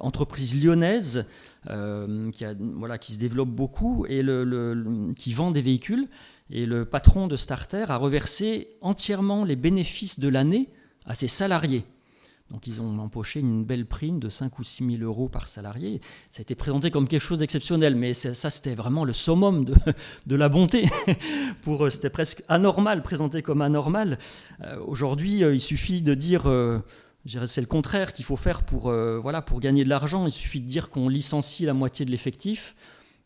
entreprise lyonnaise qui se développe beaucoup et qui vend des véhicules. Et le patron de Starter a reversé entièrement les bénéfices de l'année à ses salariés. Donc ils ont empoché une belle prime de 5 ou 6 000 euros par salarié. Ça a été présenté comme quelque chose d'exceptionnel, mais ça c'était vraiment le summum de la bonté. C'était presque anormal, présenté comme anormal. Aujourd'hui, il suffit de dire Je dirais c'est le contraire qu'il faut faire pour gagner de l'argent. Il suffit de dire qu'on licencie la moitié de l'effectif,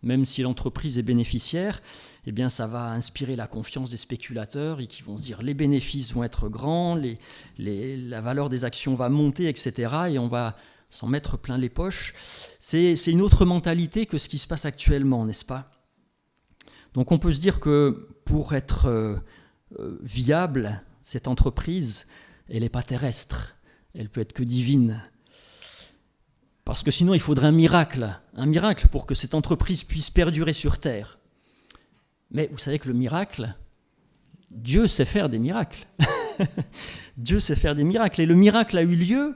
même si l'entreprise est bénéficiaire, eh bien ça va inspirer la confiance des spéculateurs et qui vont se dire les bénéfices vont être grands, la valeur des actions va monter, etc. Et on va s'en mettre plein les poches. C'est une autre mentalité que ce qui se passe actuellement, n'est-ce pas ? Donc on peut se dire que pour être viable, cette entreprise, elle n'est pas terrestre, elle peut être que divine. Parce que sinon, il faudrait un miracle pour que cette entreprise puisse perdurer sur Terre. Mais vous savez que le miracle, Dieu sait faire des miracles. Dieu sait faire des miracles. Et le miracle a eu lieu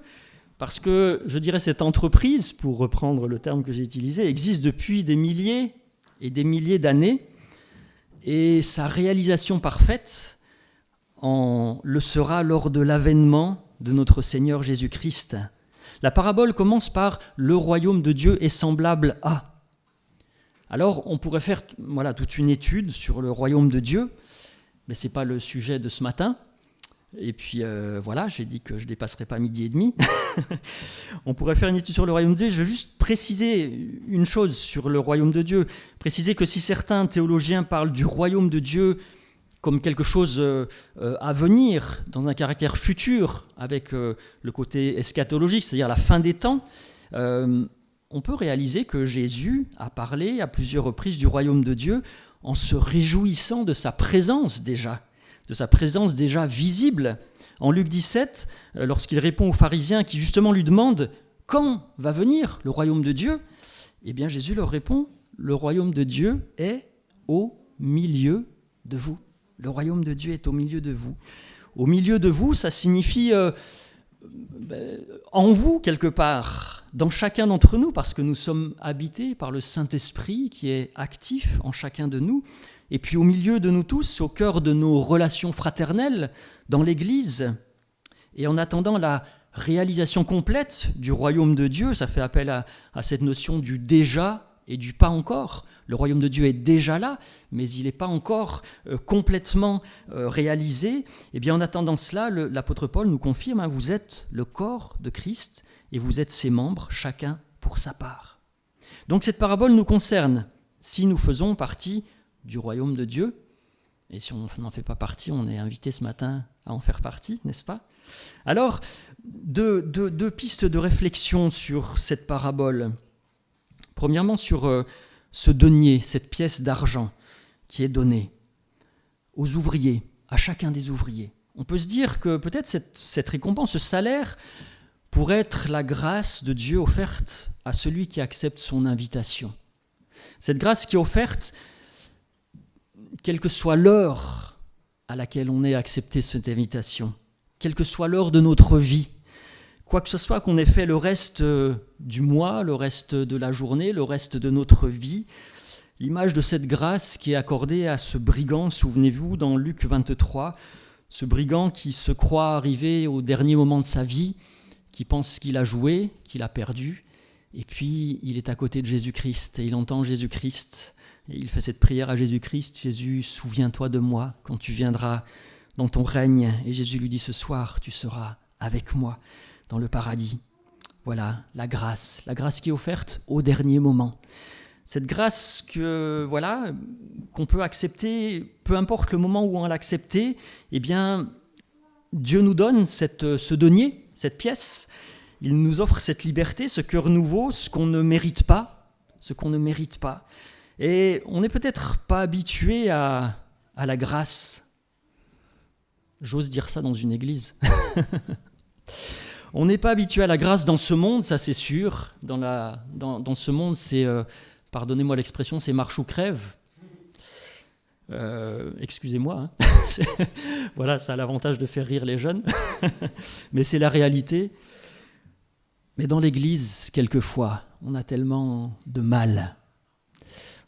parce que, je dirais, cette entreprise, pour reprendre le terme que j'ai utilisé, existe depuis des milliers et des milliers d'années. Et sa réalisation parfaite le sera lors de l'avènement de notre Seigneur Jésus-Christ. La parabole commence par « Le royaume de Dieu est semblable à ». Alors, on pourrait faire toute une étude sur le royaume de Dieu, mais ce n'est pas le sujet de ce matin. Et puis, j'ai dit que je ne dépasserai pas 12h30. On pourrait faire une étude sur le royaume de Dieu. Je veux juste préciser une chose sur le royaume de Dieu. Préciser que si certains théologiens parlent du royaume de Dieu comme quelque chose à venir, dans un caractère futur, avec le côté eschatologique, c'est-à-dire la fin des temps, on peut réaliser que Jésus a parlé à plusieurs reprises du royaume de Dieu en se réjouissant de sa présence déjà visible. En Luc 17, lorsqu'il répond aux pharisiens qui justement lui demandent « Quand va venir le royaume de Dieu ?» Eh bien Jésus leur répond « Le royaume de Dieu est au milieu de vous. » Le royaume de Dieu est au milieu de vous. Au milieu de vous, ça signifie en vous quelque part, dans chacun d'entre nous, parce que nous sommes habités par le Saint-Esprit qui est actif en chacun de nous. Et puis au milieu de nous tous, au cœur de nos relations fraternelles, dans l'Église. Et en attendant la réalisation complète du royaume de Dieu, ça fait appel à cette notion du déjà et du pas encore. Le royaume de Dieu est déjà là, mais il n'est pas encore complètement réalisé. Et bien en attendant cela, l'apôtre Paul nous confirme, vous êtes le corps de Christ et vous êtes ses membres, chacun pour sa part. Donc cette parabole nous concerne si nous faisons partie du royaume de Dieu. Et si on n'en fait pas partie, on est invité ce matin à en faire partie, n'est-ce pas ? Alors, deux pistes de réflexion sur cette parabole. Premièrement, sur ce denier, cette pièce d'argent qui est donnée aux ouvriers, à chacun des ouvriers. On peut se dire que peut-être cette récompense, ce salaire, pourrait être la grâce de Dieu offerte à celui qui accepte son invitation. Cette grâce qui est offerte, quelle que soit l'heure à laquelle on ait accepté cette invitation, quelle que soit l'heure de notre vie, quoi que ce soit qu'on ait fait le reste du mois, le reste de la journée, le reste de notre vie, l'image de cette grâce qui est accordée à ce brigand, souvenez-vous, dans Luc 23, ce brigand qui se croit arrivé au dernier moment de sa vie, qui pense qu'il a joué, qu'il a perdu, et puis il est à côté de Jésus-Christ, et il entend Jésus-Christ, et il fait cette prière à Jésus-Christ, « Jésus, souviens-toi de moi quand tu viendras dans ton règne. » Et Jésus lui dit, « Ce soir, tu seras avec moi dans le paradis. » Voilà, la grâce qui est offerte au dernier moment. Cette grâce qu'on peut accepter, peu importe le moment où on l'a acceptée, eh bien, Dieu nous donne ce denier, cette pièce. Il nous offre cette liberté, ce cœur nouveau, ce qu'on ne mérite pas. Et on n'est peut-être pas habitué à la grâce. J'ose dire ça dans une église. On n'est pas habitué à la grâce dans ce monde, ça c'est sûr. Dans ce monde, c'est, pardonnez-moi l'expression, c'est marche ou crève. Excusez-moi. Voilà, ça a l'avantage de faire rire les jeunes. Mais c'est la réalité. Mais dans l'église, quelquefois, on a tellement de mal.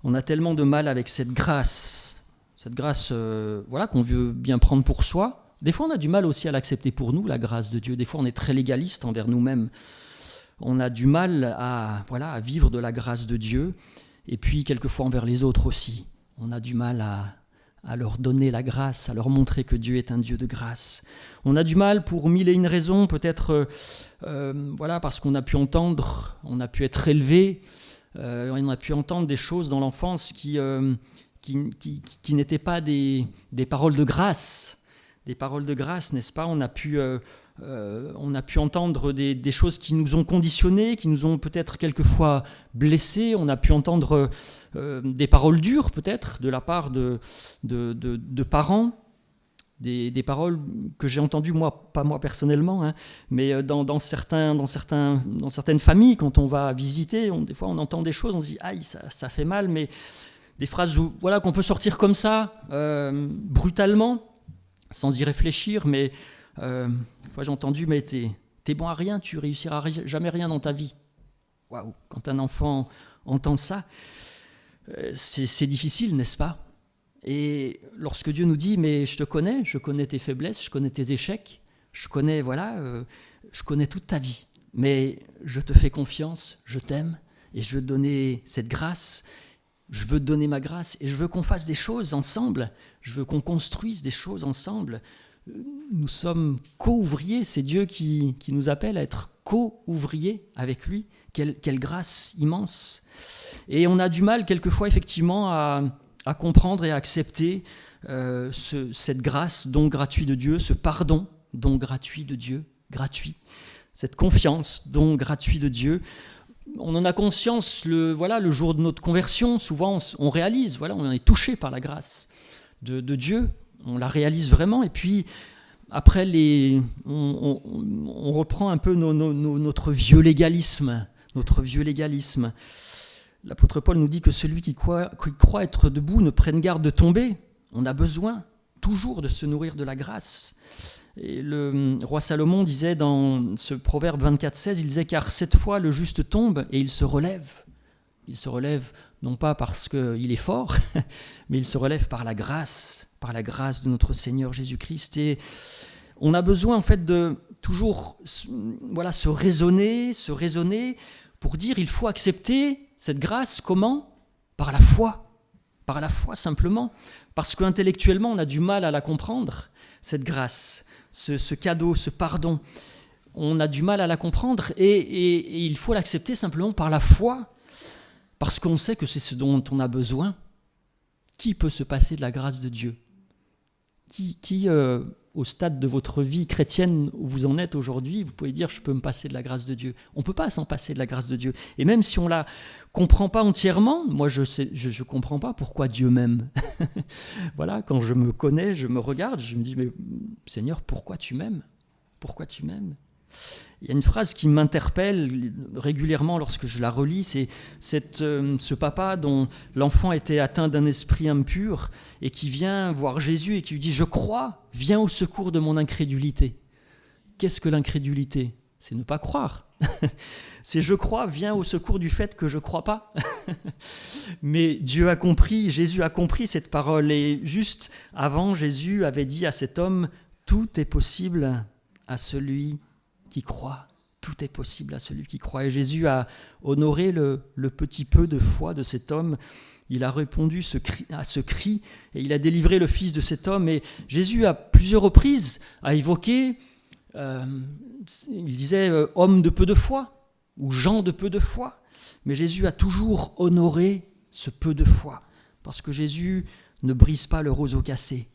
On a tellement de mal avec cette grâce qu'on veut bien prendre pour soi. Des fois, on a du mal aussi à l'accepter pour nous, la grâce de Dieu. Des fois, on est très légaliste envers nous-mêmes. On a du mal à vivre de la grâce de Dieu. Et puis, quelquefois, envers les autres aussi. On a du mal à leur donner la grâce, à leur montrer que Dieu est un Dieu de grâce. On a du mal pour mille et une raisons, peut-être parce qu'on a pu entendre, on a pu être élevé, on a pu entendre des choses dans l'enfance qui n'étaient pas des paroles de grâce. Des paroles de grâce, n'est-ce pas ? On a pu entendre des choses qui nous ont conditionnés, qui nous ont peut-être quelquefois blessés. On a pu entendre des paroles dures, peut-être, de la part de parents. Des paroles que j'ai entendues, pas moi personnellement, mais dans certaines familles, quand on va visiter, des fois on entend des choses, on se dit « aïe, ça fait mal », mais des phrases qu'on peut sortir comme ça, brutalement, sans y réfléchir, mais une fois j'ai entendu « mais t'es bon à rien, tu réussiras jamais rien dans ta vie ». Waouh, quand un enfant entend ça, c'est difficile, n'est-ce pas ? Et lorsque Dieu nous dit « mais je te connais, je connais tes faiblesses, je connais tes échecs, je connais toute ta vie, mais je te fais confiance, je t'aime, et je veux te donner cette grâce, je veux te donner ma grâce, et je veux qu'on fasse des choses ensemble, je veux qu'on construise des choses ensemble. Nous sommes co-ouvriers, c'est Dieu qui nous appelle à être co-ouvriers avec lui. Quelle grâce immense. Et on a du mal quelquefois effectivement à comprendre et à accepter cette grâce, don gratuit de Dieu, ce pardon, don gratuit de Dieu, gratuit, cette confiance, don gratuit de Dieu. On en a conscience le jour de notre conversion, souvent on réalise, on est touché par la grâce de Dieu, on la réalise vraiment, et puis après on reprend un peu notre vieux légalisme. L'apôtre Paul nous dit que celui qui croit être debout ne prenne garde de tomber. On a besoin toujours de se nourrir de la grâce. Et le roi Salomon disait dans ce proverbe 24,16, il disait « car cette fois le juste tombe et il se relève ». Il se relève non pas parce qu'il est fort, mais il se relève par la grâce de notre Seigneur Jésus-Christ. Et on a besoin en fait de toujours se raisonner pour dire il faut accepter cette grâce. Comment ? Par la foi simplement, parce qu'intellectuellement on a du mal à la comprendre, cette grâce, ce cadeau, ce pardon. On a du mal à la comprendre et il faut l'accepter simplement par la foi, parce qu'on sait que c'est ce dont on a besoin. Qui peut se passer de la grâce de Dieu ? Qui au stade de votre vie chrétienne où vous en êtes aujourd'hui, vous pouvez dire « je peux me passer de la grâce de Dieu ». On ne peut pas s'en passer de la grâce de Dieu. Et même si on ne la comprend pas entièrement, moi je ne comprends pas pourquoi Dieu m'aime. Quand je me connais, je me regarde, je me dis « mais Seigneur, pourquoi tu m'aimes ? Pourquoi tu m'aimes ?» Il y a une phrase qui m'interpelle régulièrement lorsque je la relis, c'est ce papa dont l'enfant était atteint d'un esprit impur et qui vient voir Jésus et qui lui dit « Je crois, viens au secours de mon incrédulité ». Qu'est-ce que l'incrédulité ? C'est ne pas croire. C'est « Je crois, viens au secours du fait que je ne crois pas ». Mais Dieu a compris, Jésus a compris cette parole. Et juste avant, Jésus avait dit à cet homme « Tout est possible à celui qui croit, tout est possible à celui qui croit ». Et Jésus a honoré le petit peu de foi de cet homme. Il a répondu à ce cri et il a délivré le fils de cet homme. Et Jésus, à plusieurs reprises, a évoqué, il disait « homme de peu de foi » ou « gens de peu de foi ». Mais Jésus a toujours honoré ce peu de foi, parce que Jésus ne brise pas le roseau cassé.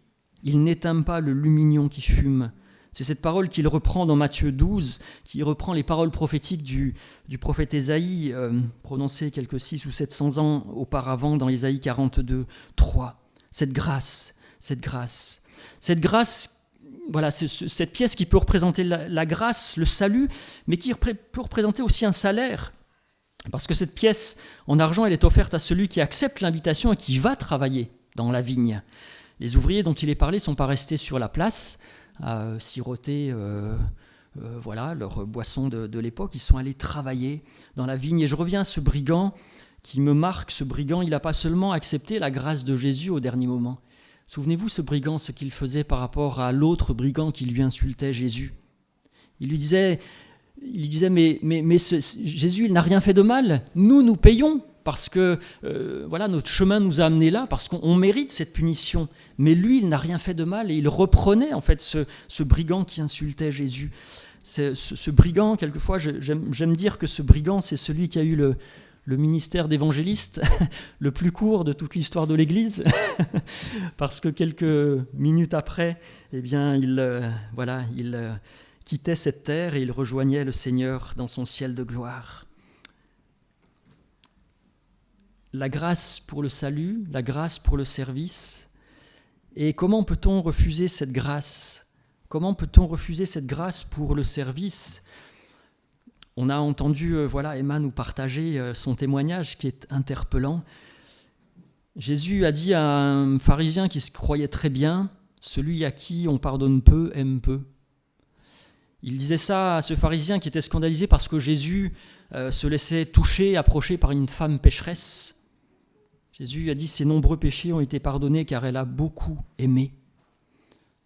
Il n'éteint pas le lumignon qui fume. C'est cette parole qu'il reprend dans Matthieu 12, qui reprend les paroles prophétiques du prophète Ésaïe, prononcées quelques 600 ou 700 ans auparavant dans Ésaïe 42, 3. Cette grâce, cette pièce qui peut représenter la grâce, le salut, mais qui peut représenter aussi un salaire. Parce que cette pièce en argent, elle est offerte à celui qui accepte l'invitation et qui va travailler dans la vigne. Les ouvriers dont il est parlé ne sont pas restés sur la place à siroter leur boisson de l'époque. Ils sont allés travailler dans la vigne. Et je reviens à ce brigand qui me marque. Ce brigand, il n'a pas seulement accepté la grâce de Jésus au dernier moment. Souvenez-vous, ce brigand, ce qu'il faisait par rapport à l'autre brigand qui lui insultait Jésus. Il lui disait mais Jésus, il n'a rien fait de mal. Nous payons parce que notre chemin nous a amenés là, parce qu'on mérite cette punition. Mais lui, il n'a rien fait de mal et il reprenait en fait ce brigand qui insultait Jésus. Ce brigand, quelquefois, j'aime dire que ce brigand, c'est celui qui a eu le ministère d'évangéliste le plus court de toute l'histoire de l'Église, parce que quelques minutes après, eh bien, il quittait cette terre et il rejoignait le Seigneur dans son ciel de gloire. La grâce pour le salut, la grâce pour le service. Et comment peut-on refuser cette grâce ? Comment peut-on refuser cette grâce pour le service ? On a entendu Emma nous partager son témoignage qui est interpellant. Jésus a dit à un pharisien qui se croyait très bien, « Celui à qui on pardonne peu, aime peu ». Il disait ça à ce pharisien qui était scandalisé parce que Jésus se laissait toucher, approcher par une femme pécheresse. Jésus a dit « Ses nombreux péchés ont été pardonnés car elle a beaucoup aimé ».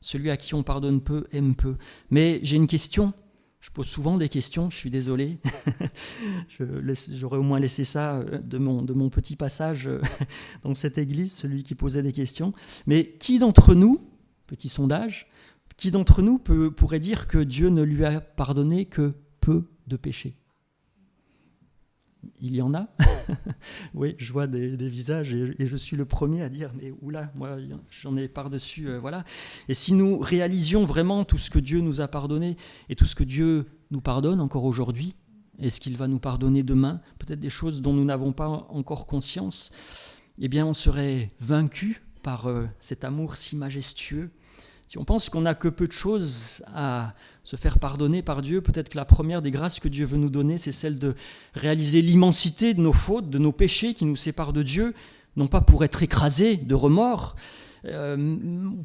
Celui à qui on pardonne peu, aime peu. Mais j'ai une question. Je pose souvent des questions, je suis désolé. J'aurais au moins laissé ça de mon petit passage dans cette église, celui qui posait des questions. Mais qui d'entre nous, petit sondage, qui d'entre nous pourrait dire que Dieu ne lui a pardonné que peu de péchés ? Il y en a. Oui, je vois des visages et je suis le premier à dire, mais oula, moi j'en ai par-dessus, voilà. Et si nous réalisions vraiment tout ce que Dieu nous a pardonné et tout ce que Dieu nous pardonne encore aujourd'hui, et ce qu'il va nous pardonner demain, peut-être des choses dont nous n'avons pas encore conscience, eh bien on serait vaincu par cet amour si majestueux. Si on pense qu'on n'a que peu de choses à se faire pardonner par Dieu, peut-être que la première des grâces que Dieu veut nous donner, c'est celle de réaliser l'immensité de nos fautes, de nos péchés qui nous séparent de Dieu, non pas pour être écrasés de remords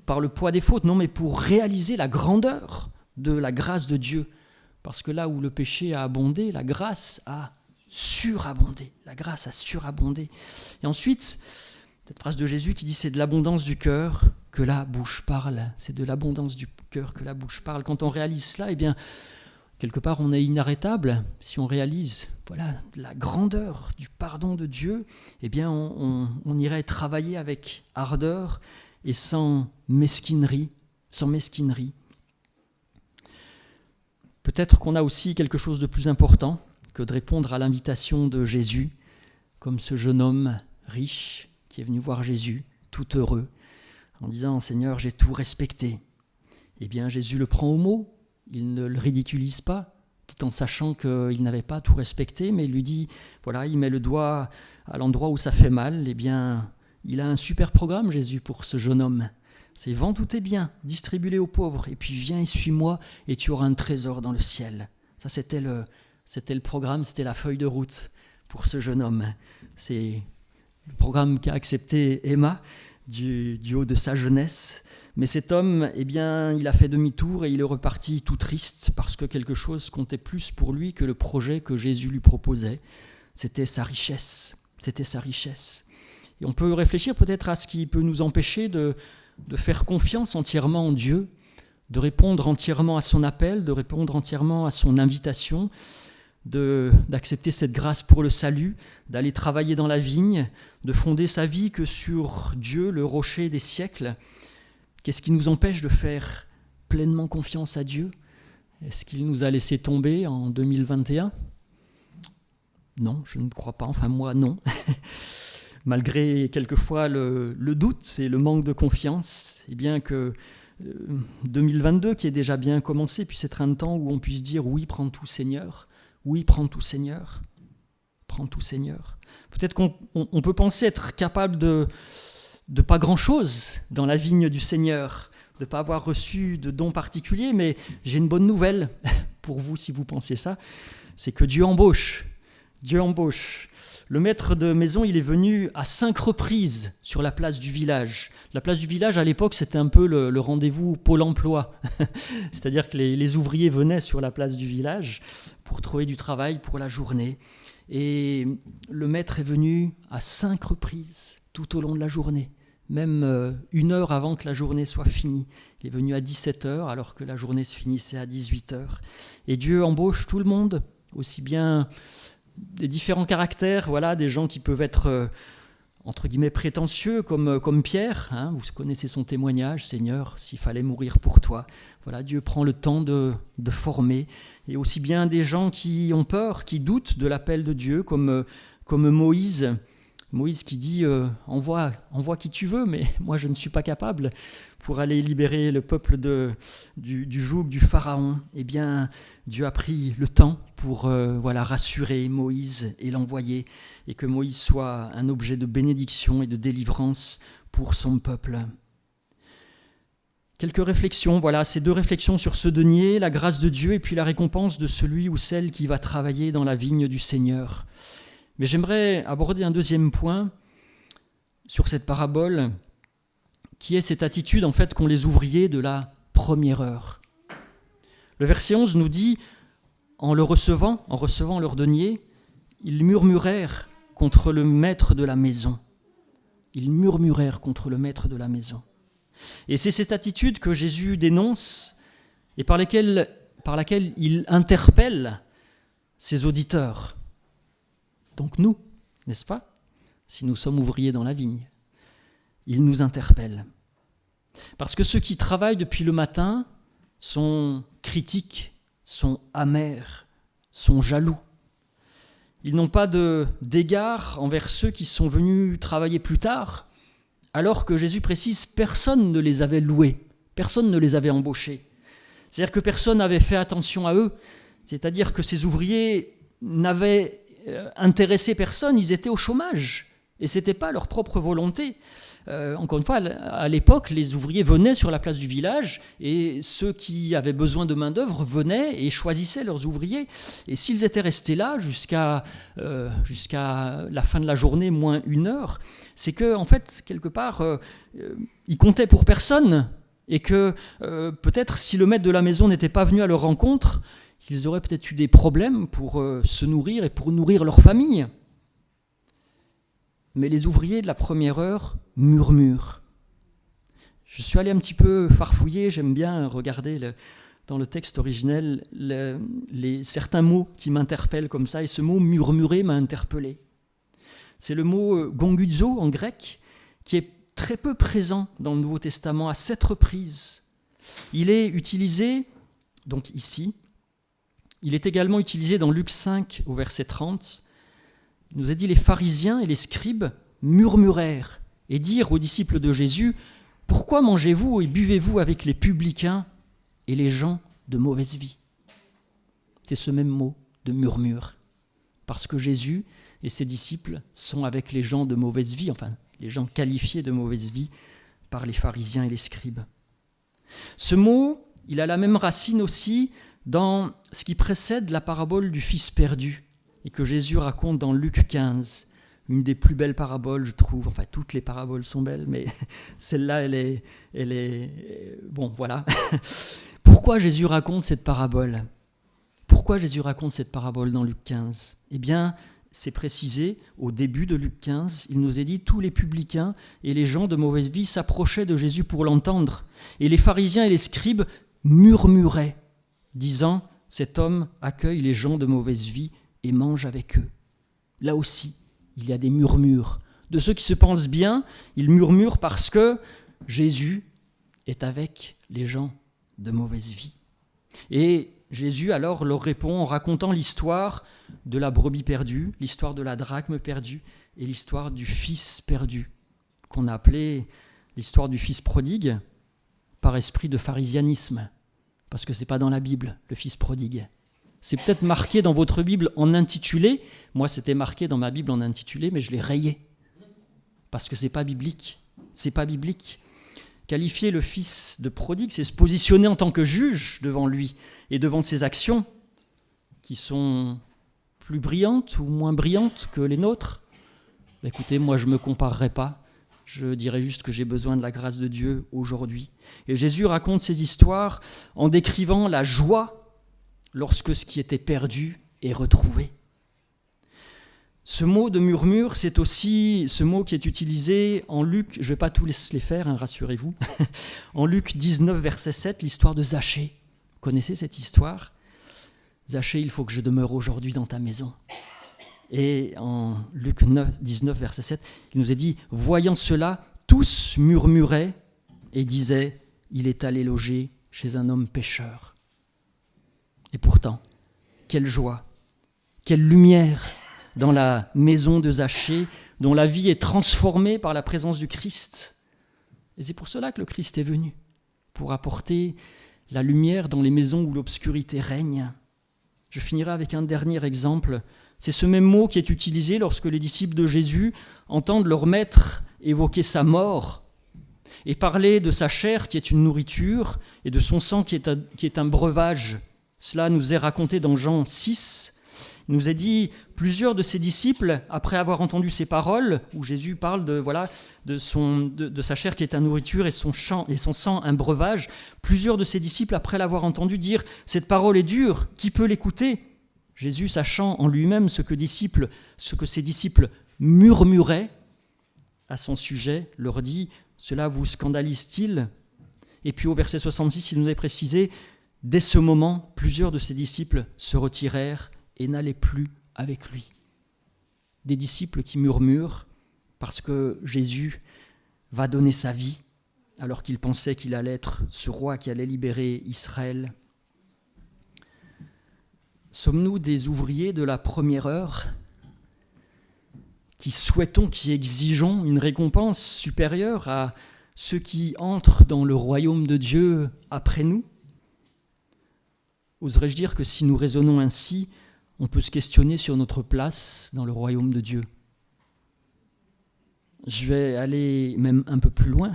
par le poids des fautes, non, mais pour réaliser la grandeur de la grâce de Dieu. Parce que là où le péché a abondé, la grâce a surabondé. La grâce a surabondé. Et ensuite, cette phrase de Jésus qui dit « c'est de l'abondance du cœur que la bouche parle ». C'est de l'abondance du cœur que la bouche parle. Quand on réalise cela, eh bien, quelque part, on est inarrêtable. Si on réalise la grandeur du pardon de Dieu, eh bien, on irait travailler avec ardeur et sans mesquinerie. Peut-être qu'on a aussi quelque chose de plus important que de répondre à l'invitation de Jésus, comme ce jeune homme riche qui est venu voir Jésus, tout heureux, en disant « Seigneur, j'ai tout respecté ». Eh bien, Jésus le prend au mot, il ne le ridiculise pas, tout en sachant qu'il n'avait pas tout respecté, mais il lui dit, il met le doigt à l'endroit où ça fait mal. Eh bien, il a un super programme, Jésus, pour ce jeune homme. C'est « Vends tous tes biens, distribue-les aux pauvres, et puis viens et suis-moi, et tu auras un trésor dans le ciel ». Ça, c'était le programme, c'était la feuille de route pour ce jeune homme. C'est le programme qu'a accepté Emma du haut de sa jeunesse. Mais cet homme, eh bien, il a fait demi-tour et il est reparti tout triste parce que quelque chose comptait plus pour lui que le projet que Jésus lui proposait. C'était sa richesse. Et on peut réfléchir peut-être à ce qui peut nous empêcher de faire confiance entièrement en Dieu, de répondre entièrement à son appel, de répondre entièrement à son invitation, d'accepter cette grâce pour le salut, d'aller travailler dans la vigne, de fonder sa vie que sur Dieu, le rocher des siècles. Qu'est-ce qui nous empêche de faire pleinement confiance à Dieu ? Est-ce qu'il nous a laissé tomber en 2021 ? Non, je ne crois pas, enfin moi non. Malgré quelquefois le doute et le manque de confiance, et bien que 2022, qui est déjà bien commencé, puisse être un temps où on puisse dire « Oui, prends tout Seigneur ». Oui, prends tout Seigneur. Prends tout Seigneur. Peut-être qu'on peut penser être capable de pas grand-chose dans la vigne du Seigneur, de ne pas avoir reçu de dons particuliers, mais j'ai une bonne nouvelle pour vous si vous pensez ça, c'est que Dieu embauche. Dieu embauche. Le maître de maison, il est venu à 5 reprises sur la place du village. La place du village, à l'époque, c'était un peu le rendez-vous Pôle emploi. C'est-à-dire que les ouvriers venaient sur la place du village pour trouver du travail pour la journée. Et le maître est venu à 5 reprises tout au long de la journée, même 1 heure avant que la journée soit finie. Il est venu à 17h alors que la journée se finissait à 18h. Et Dieu embauche tout le monde, aussi bien des différents caractères, voilà, des gens qui peuvent être entre guillemets prétentieux comme Pierre, hein, vous connaissez son témoignage, Seigneur, s'il fallait mourir pour toi. Voilà, Dieu prend le temps de former, et aussi bien des gens qui ont peur, qui doutent de l'appel de Dieu, comme Moïse. Moïse qui dit envoie qui tu veux, mais moi je ne suis pas capable, pour aller libérer le peuple du joug du Pharaon. Eh bien, Dieu a pris le temps pour rassurer Moïse et l'envoyer, et que Moïse soit un objet de bénédiction et de délivrance pour son peuple. Quelques réflexions, voilà, ces 2 réflexions sur ce denier, la grâce de Dieu et puis la récompense de celui ou celle qui va travailler dans la vigne du Seigneur. Mais j'aimerais aborder un deuxième point sur cette parabole, qui est cette attitude en fait qu'ont les ouvriers de la première heure. Le verset 11 nous dit, en recevant leur denier, ils murmurèrent contre le maître de la maison. Ils murmurèrent contre le maître de la maison. Et c'est cette attitude que Jésus dénonce et par laquelle il interpelle ses auditeurs. Donc nous, n'est-ce pas, si nous sommes ouvriers dans la vigne, il nous interpelle. Parce que ceux qui travaillent depuis le matin sont critiques, sont amers, sont jaloux. Ils n'ont pas d'égard envers ceux qui sont venus travailler plus tard, alors que Jésus précise, personne ne les avait loués, personne ne les avait embauchés. C'est-à-dire que personne n'avait fait attention à eux, c'est-à-dire que ces ouvriers n'avaient intéressé personne, ils étaient au chômage, et ce n'était pas leur propre volonté. Encore une fois, à l'époque, les ouvriers venaient sur la place du village, et ceux qui avaient besoin de main-d'œuvre venaient et choisissaient leurs ouvriers. Et s'ils étaient restés là jusqu'à la fin de la journée, moins 1 heure, c'est que, en fait, quelque part, ils comptaient pour personne, et que peut-être si le maître de la maison n'était pas venu à leur rencontre, ils auraient peut-être eu des problèmes pour se nourrir et pour nourrir leur famille. Mais les ouvriers de la première heure murmurent. Je suis allé un petit peu farfouiller, j'aime bien regarder dans le texte originel certains mots qui m'interpellent comme ça, et ce mot « murmurer » m'a interpellé. C'est le mot « gonguzo » en grec, qui est très peu présent dans le Nouveau Testament, à 7 reprises. Il est utilisé, donc ici, il est également utilisé dans Luc 5 au verset 30. Il nous est dit, les pharisiens et les scribes murmurèrent et dirent aux disciples de Jésus, « Pourquoi mangez-vous et buvez-vous avec les publicains et les gens de mauvaise vie ?» C'est ce même mot de murmure, parce que Jésus et ses disciples sont avec les gens de mauvaise vie, enfin les gens qualifiés de mauvaise vie par les pharisiens et les scribes. Ce mot, il a la même racine aussi dans ce qui précède la parabole du fils perdu, et que Jésus raconte dans Luc 15, une des plus belles paraboles, je trouve. Enfin, toutes les paraboles sont belles, mais celle-là, elle est... Bon, voilà. Pourquoi Jésus raconte cette parabole ? Pourquoi Jésus raconte cette parabole dans Luc 15 ? Eh bien, c'est précisé au début de Luc 15, il nous est dit « Tous les publicains et les gens de mauvaise vie s'approchaient de Jésus pour l'entendre, et les pharisiens et les scribes murmuraient, disant « Cet homme accueille les gens de mauvaise vie et mange avec eux. » Là aussi, il y a des murmures. De ceux qui se pensent bien, ils murmurent parce que Jésus est avec les gens de mauvaise vie. Et Jésus alors leur répond en racontant l'histoire de la brebis perdue, l'histoire de la drachme perdue et l'histoire du fils perdu, qu'on a appelé l'histoire du fils prodigue par esprit de pharisianisme, parce que ce n'est pas dans la Bible, le fils prodigue. C'est peut-être marqué dans votre Bible en intitulé. Moi, c'était marqué dans ma Bible en intitulé, mais je l'ai rayé. Parce que ce n'est pas biblique. C'est pas biblique. Qualifier le fils de prodigue, c'est se positionner en tant que juge devant lui et devant ses actions, qui sont plus brillantes ou moins brillantes que les nôtres. Écoutez, moi, je ne me comparerai pas. Je dirais juste que j'ai besoin de la grâce de Dieu aujourd'hui. Et Jésus raconte ces histoires en décrivant la joie lorsque ce qui était perdu est retrouvé. Ce mot de murmure, c'est aussi ce mot qui est utilisé en Luc, je ne vais pas tous les faire, rassurez-vous, en Luc 19, verset 7, l'histoire de Zachée. Vous connaissez cette histoire ? Zachée, il faut que je demeure aujourd'hui dans ta maison. Et en Luc 19, verset 7, il nous est dit « Voyant cela, tous murmuraient et disaient « Il est allé loger chez un homme pécheur. » Et pourtant, quelle joie, quelle lumière dans la maison de Zachée, dont la vie est transformée par la présence du Christ. Et c'est pour cela que le Christ est venu, pour apporter la lumière dans les maisons où l'obscurité règne. Je finirai avec un dernier exemple. C'est ce même mot qui est utilisé lorsque les disciples de Jésus entendent leur maître évoquer sa mort et parler de sa chair qui est une nourriture et de son sang qui est un breuvage. Cela nous est raconté dans Jean 6. Il nous est dit, plusieurs de ses disciples, après avoir entendu ces paroles, où Jésus parle de sa chair qui est une nourriture et son sang un breuvage, plusieurs de ses disciples, après l'avoir entendu dire « Cette parole est dure, qui peut l'écouter ?» Jésus, sachant en lui-même ce que ses disciples murmuraient à son sujet, leur dit « Cela vous scandalise-t-il » Et puis au verset 66, il nous est précisé « Dès ce moment, plusieurs de ses disciples se retirèrent et n'allaient plus avec lui. » Des disciples qui murmurent parce que Jésus va donner sa vie alors qu'il pensait qu'il allait être ce roi qui allait libérer Israël. Sommes-nous des ouvriers de la première heure qui souhaitons, qui exigeons une récompense supérieure à ceux qui entrent dans le royaume de Dieu après nous ? Oserais-je dire que si nous raisonnons ainsi, on peut se questionner sur notre place dans le royaume de Dieu. Je vais aller même un peu plus loin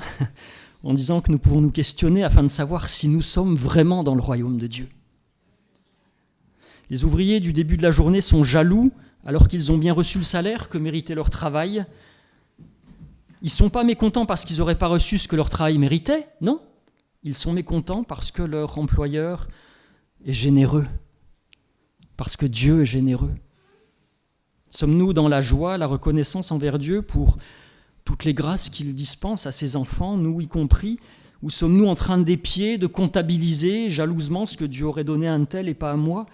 en disant que nous pouvons nous questionner afin de savoir si nous sommes vraiment dans le royaume de Dieu. Les ouvriers du début de la journée sont jaloux alors qu'ils ont bien reçu le salaire que méritait leur travail. Ils ne sont pas mécontents parce qu'ils n'auraient pas reçu ce que leur travail méritait, non. Ils sont mécontents parce que leur employeur est généreux, parce que Dieu est généreux. Sommes-nous dans la joie, la reconnaissance envers Dieu pour toutes les grâces qu'il dispense à ses enfants, nous y compris, ou sommes-nous en train d'épier, de comptabiliser jalousement ce que Dieu aurait donné à un tel et pas à moi ?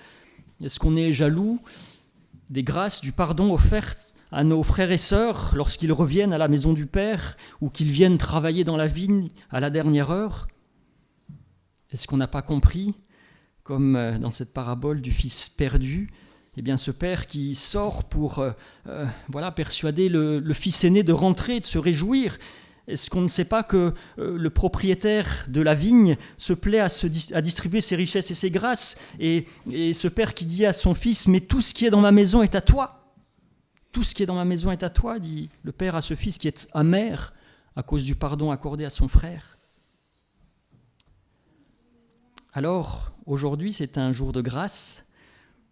Est-ce qu'on est jaloux des grâces, du pardon offertes à nos frères et sœurs lorsqu'ils reviennent à la maison du Père ou qu'ils viennent travailler dans la vigne à la dernière heure ? Est-ce qu'on n'a pas compris, comme dans cette parabole du fils perdu, eh bien ce père qui sort pour persuader le fils aîné de rentrer, de se réjouir? Est-ce qu'on ne sait pas que le propriétaire de la vigne se plaît à distribuer ses richesses et ses grâces, et ce père qui dit à son fils « Mais tout ce qui est dans ma maison est à toi !» Tout ce qui est dans ma maison est à toi, dit le père à ce fils qui est amer à cause du pardon accordé à son frère. Alors, aujourd'hui, c'est un jour de grâce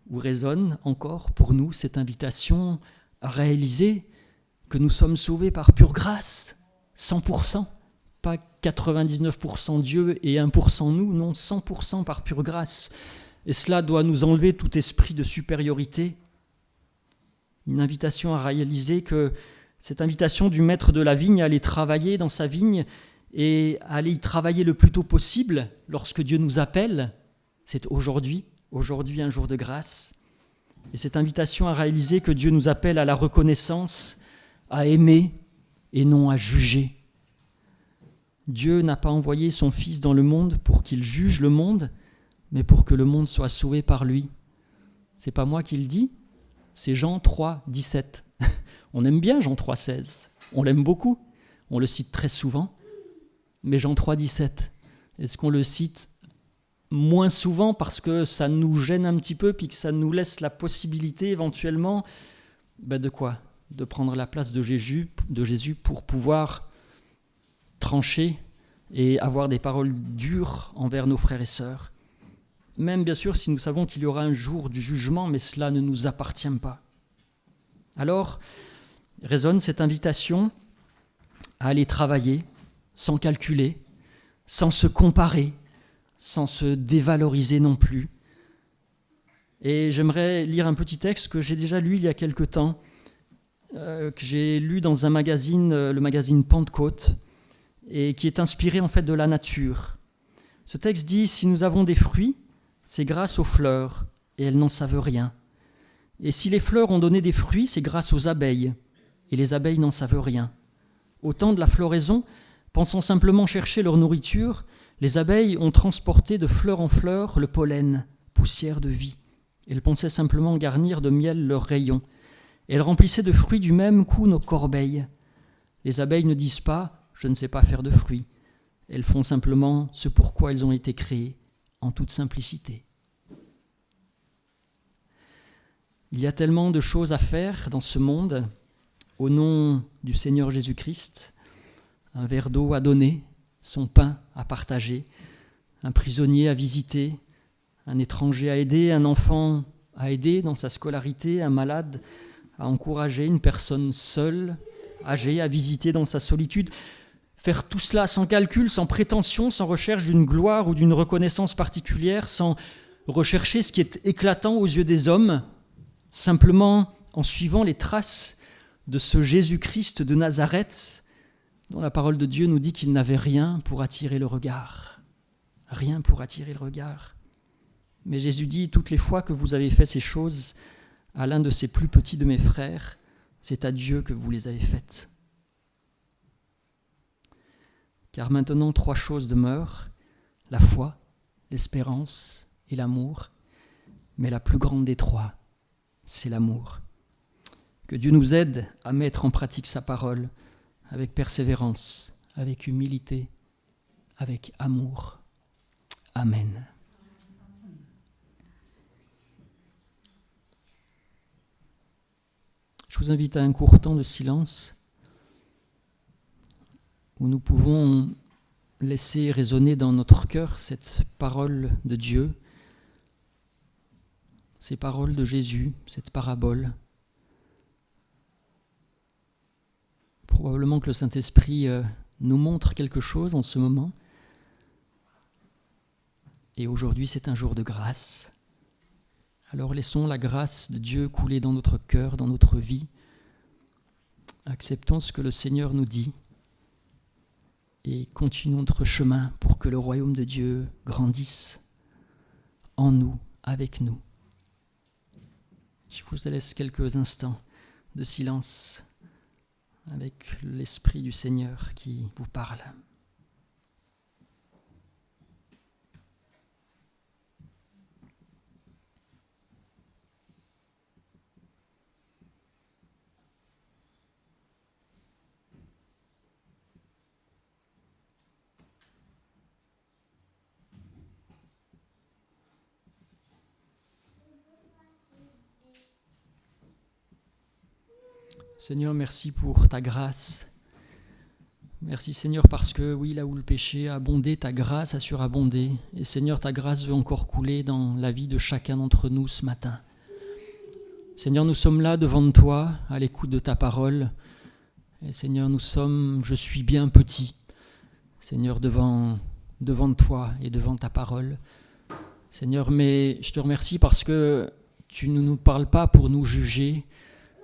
où résonne encore pour nous cette invitation à réaliser que nous sommes sauvés par pure grâce, 100%, pas 99% Dieu et 1% nous, non, 100% par pure grâce. Et cela doit nous enlever tout esprit de supériorité. Une invitation à réaliser que cette invitation du maître de la vigne à aller travailler dans sa vigne et à aller y travailler le plus tôt possible lorsque Dieu nous appelle, c'est aujourd'hui un jour de grâce. Et cette invitation à réaliser que Dieu nous appelle à la reconnaissance, à aimer et non à juger. Dieu n'a pas envoyé son Fils dans le monde pour qu'il juge le monde, mais pour que le monde soit sauvé par lui. C'est pas moi qui le dis, c'est Jean 3, 17. On aime bien Jean 3, 16. On l'aime beaucoup, on le cite très souvent. Mais Jean 3, 17, est-ce qu'on le cite moins souvent parce que ça nous gêne un petit peu puis que ça nous laisse la possibilité éventuellement de quoi ? De prendre la place de Jésus pour pouvoir trancher et avoir des paroles dures envers nos frères et sœurs. Même bien sûr si nous savons qu'il y aura un jour du jugement, mais cela ne nous appartient pas. Alors, résonne cette invitation à aller travailler sans calculer, sans se comparer, sans se dévaloriser non plus. Et j'aimerais lire un petit texte que j'ai déjà lu il y a quelque temps, que j'ai lu dans un magazine, le magazine Pentecôte, et qui est inspiré en fait de la nature. Ce texte dit « Si nous avons des fruits, c'est grâce aux fleurs, et elles n'en savent rien. Et si les fleurs ont donné des fruits, c'est grâce aux abeilles, et les abeilles n'en savent rien. Au temps de la floraison, pensant simplement chercher leur nourriture, les abeilles ont transporté de fleur en fleur le pollen, poussière de vie. Elles pensaient simplement garnir de miel leurs rayons. Elles remplissaient de fruits du même coup nos corbeilles. Les abeilles ne disent pas « je ne sais pas faire de fruits ». Elles font simplement ce pourquoi elles ont été créées, en toute simplicité. Il y a tellement de choses à faire dans ce monde, au nom du Seigneur Jésus-Christ, un verre d'eau à donner, son pain à partager, un prisonnier à visiter, un étranger à aider, un enfant à aider dans sa scolarité, un malade à encourager, une personne seule, âgée, à visiter dans sa solitude. Faire tout cela sans calcul, sans prétention, sans recherche d'une gloire ou d'une reconnaissance particulière, sans rechercher ce qui est éclatant aux yeux des hommes, simplement en suivant les traces de ce Jésus-Christ de Nazareth, dont la parole de Dieu nous dit qu'il n'avait rien pour attirer le regard. Rien pour attirer le regard. Mais Jésus dit, toutes les fois que vous avez fait ces choses à l'un de ces plus petits de mes frères, c'est à Dieu que vous les avez faites. Car maintenant 3 choses demeurent, la foi, l'espérance et l'amour, mais la plus grande des 3, c'est l'amour. Que Dieu nous aide à mettre en pratique sa parole avec persévérance, avec humilité, avec amour. Amen. Je vous invite à un court temps de silence où nous pouvons laisser résonner dans notre cœur cette parole de Dieu, ces paroles de Jésus, cette parabole. Probablement que le Saint-Esprit nous montre quelque chose en ce moment. Et aujourd'hui, c'est un jour de grâce. Alors laissons la grâce de Dieu couler dans notre cœur, dans notre vie. Acceptons ce que le Seigneur nous dit et continuons notre chemin pour que le royaume de Dieu grandisse en nous, avec nous. Je vous laisse quelques instants de silence avec l'Esprit du Seigneur qui vous parle. Seigneur, merci pour ta grâce. Merci Seigneur parce que oui, là où le péché a abondé, ta grâce a surabondé. Et Seigneur, ta grâce veut encore couler dans la vie de chacun d'entre nous ce matin. Seigneur, nous sommes là devant toi, à l'écoute de ta parole. Et Seigneur, je suis bien petit. Seigneur, devant toi et devant ta parole. Seigneur, mais je te remercie parce que tu ne nous parles pas pour nous juger,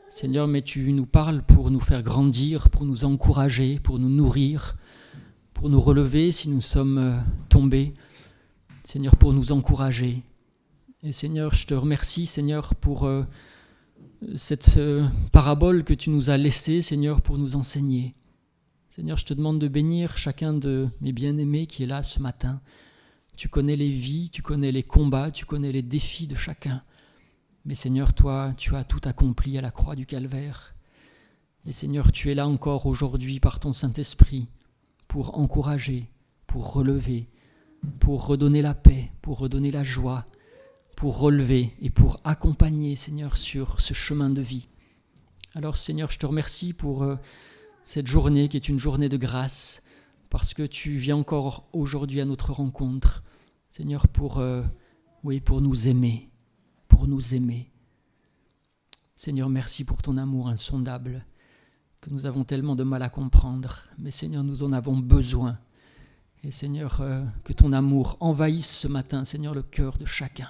Seigneur, mais tu nous parles pour nous faire grandir, pour nous encourager, pour nous nourrir, pour nous relever si nous sommes tombés. Seigneur, pour nous encourager. Et Seigneur, je te remercie, Seigneur, pour cette parabole que tu nous as laissée, Seigneur, pour nous enseigner. Seigneur, je te demande de bénir chacun de mes bien-aimés qui est là ce matin. Tu connais les vies, tu connais les combats, tu connais les défis de chacun. Mais Seigneur, toi, tu as tout accompli à la croix du Calvaire. Et Seigneur, tu es là encore aujourd'hui par ton Saint-Esprit pour encourager, pour relever, pour redonner la paix, pour redonner la joie, pour relever et pour accompagner, Seigneur, sur ce chemin de vie. Alors Seigneur, je te remercie pour cette journée qui est une journée de grâce, parce que tu viens encore aujourd'hui à notre rencontre, Seigneur, pour nous aimer. Pour nous aimer. Seigneur, merci pour ton amour insondable que nous avons tellement de mal à comprendre. Mais Seigneur, nous en avons besoin. Et Seigneur, que ton amour envahisse ce matin, Seigneur, le cœur de chacun.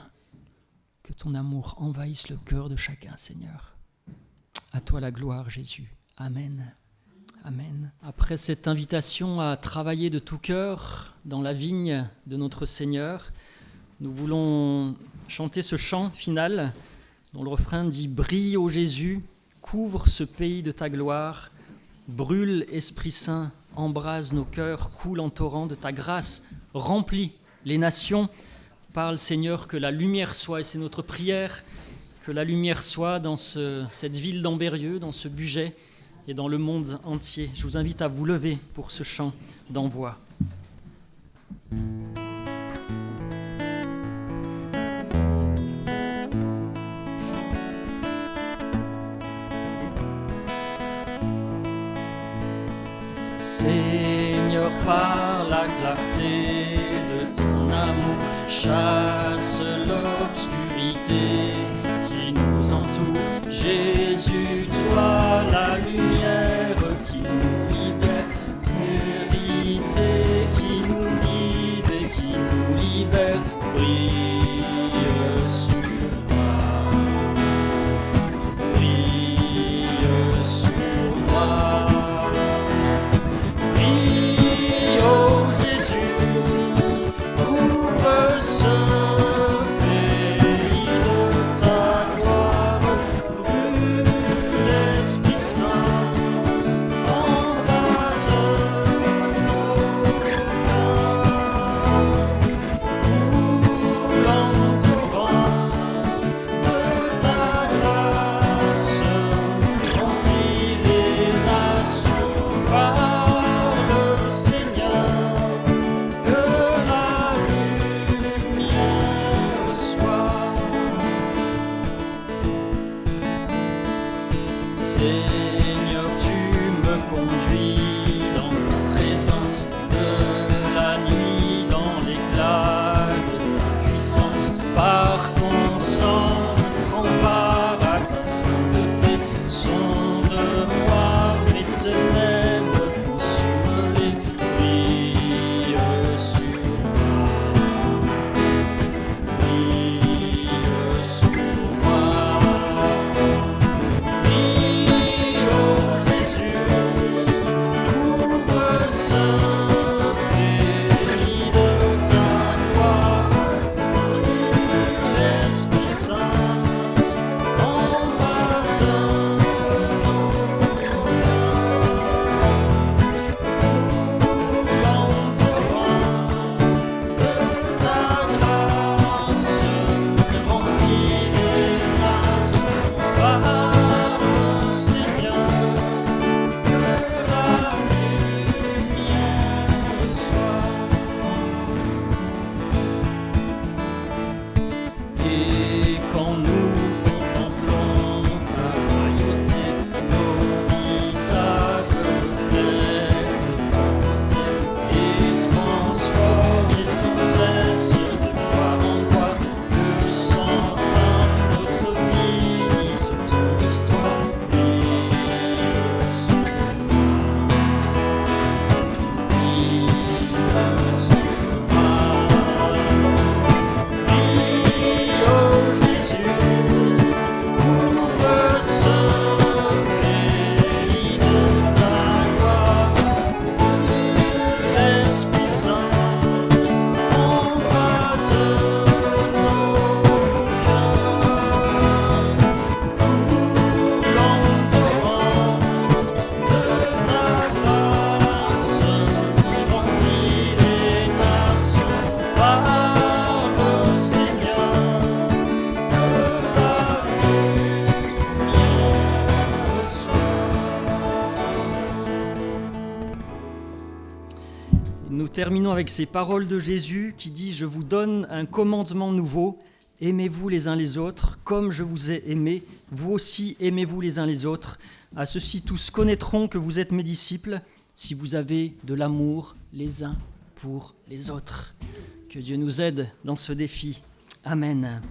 Que ton amour envahisse le cœur de chacun, Seigneur. À toi la gloire, Jésus. Amen. Amen. Après cette invitation à travailler de tout cœur dans la vigne de notre Seigneur, nous voulons chanter ce chant final dont le refrain dit « Brille, ô Jésus, couvre ce pays de ta gloire, brûle, Esprit Saint, embrase nos cœurs, coule en torrent de ta grâce, remplis les nations. » Parle, Seigneur, que la lumière soit, et c'est notre prière, que la lumière soit dans cette ville d'Ambérieu, dans ce budget et dans le monde entier. Je vous invite à vous lever pour ce chant d'envoi. Seigneur, par la clarté de ton amour, chasse l'obscurité qui nous entoure. Jésus, toi la lumière qui nous libère, vérité qui nous guide et qui nous libère, brille sur moi, brille sur moi. Seigneur, tu me conduis dans ta présence de la nuit, dans l'éclat de ta puissance. Par ton sang, je prends part à ta sainteté. Sonde-moi, mes ténèbres, consume-les, brille sur moi, brille sur moi. Et quand nous contemplons ta royauté, nos visages reflètent ta beauté et transforment sans cesse de gloire en gloire. Que sans fin notre vie lise ton histoire, brille sur moi, brille sur moi. Oh Jésus, ouvre ce pays de ta gloire, Esprit Saint, embrase nos cœurs, coule en torrent de ta grâce, remplis les nations, parle Seigneur. Nous terminons avec ces paroles de Jésus qui dit « Je vous donne un commandement nouveau, aimez-vous les uns les autres, comme je vous ai aimé, vous aussi aimez-vous les uns les autres. À ceci tous connaîtront que vous êtes mes disciples, si vous avez de l'amour les uns pour les autres. » Que Dieu nous aide dans ce défi. Amen.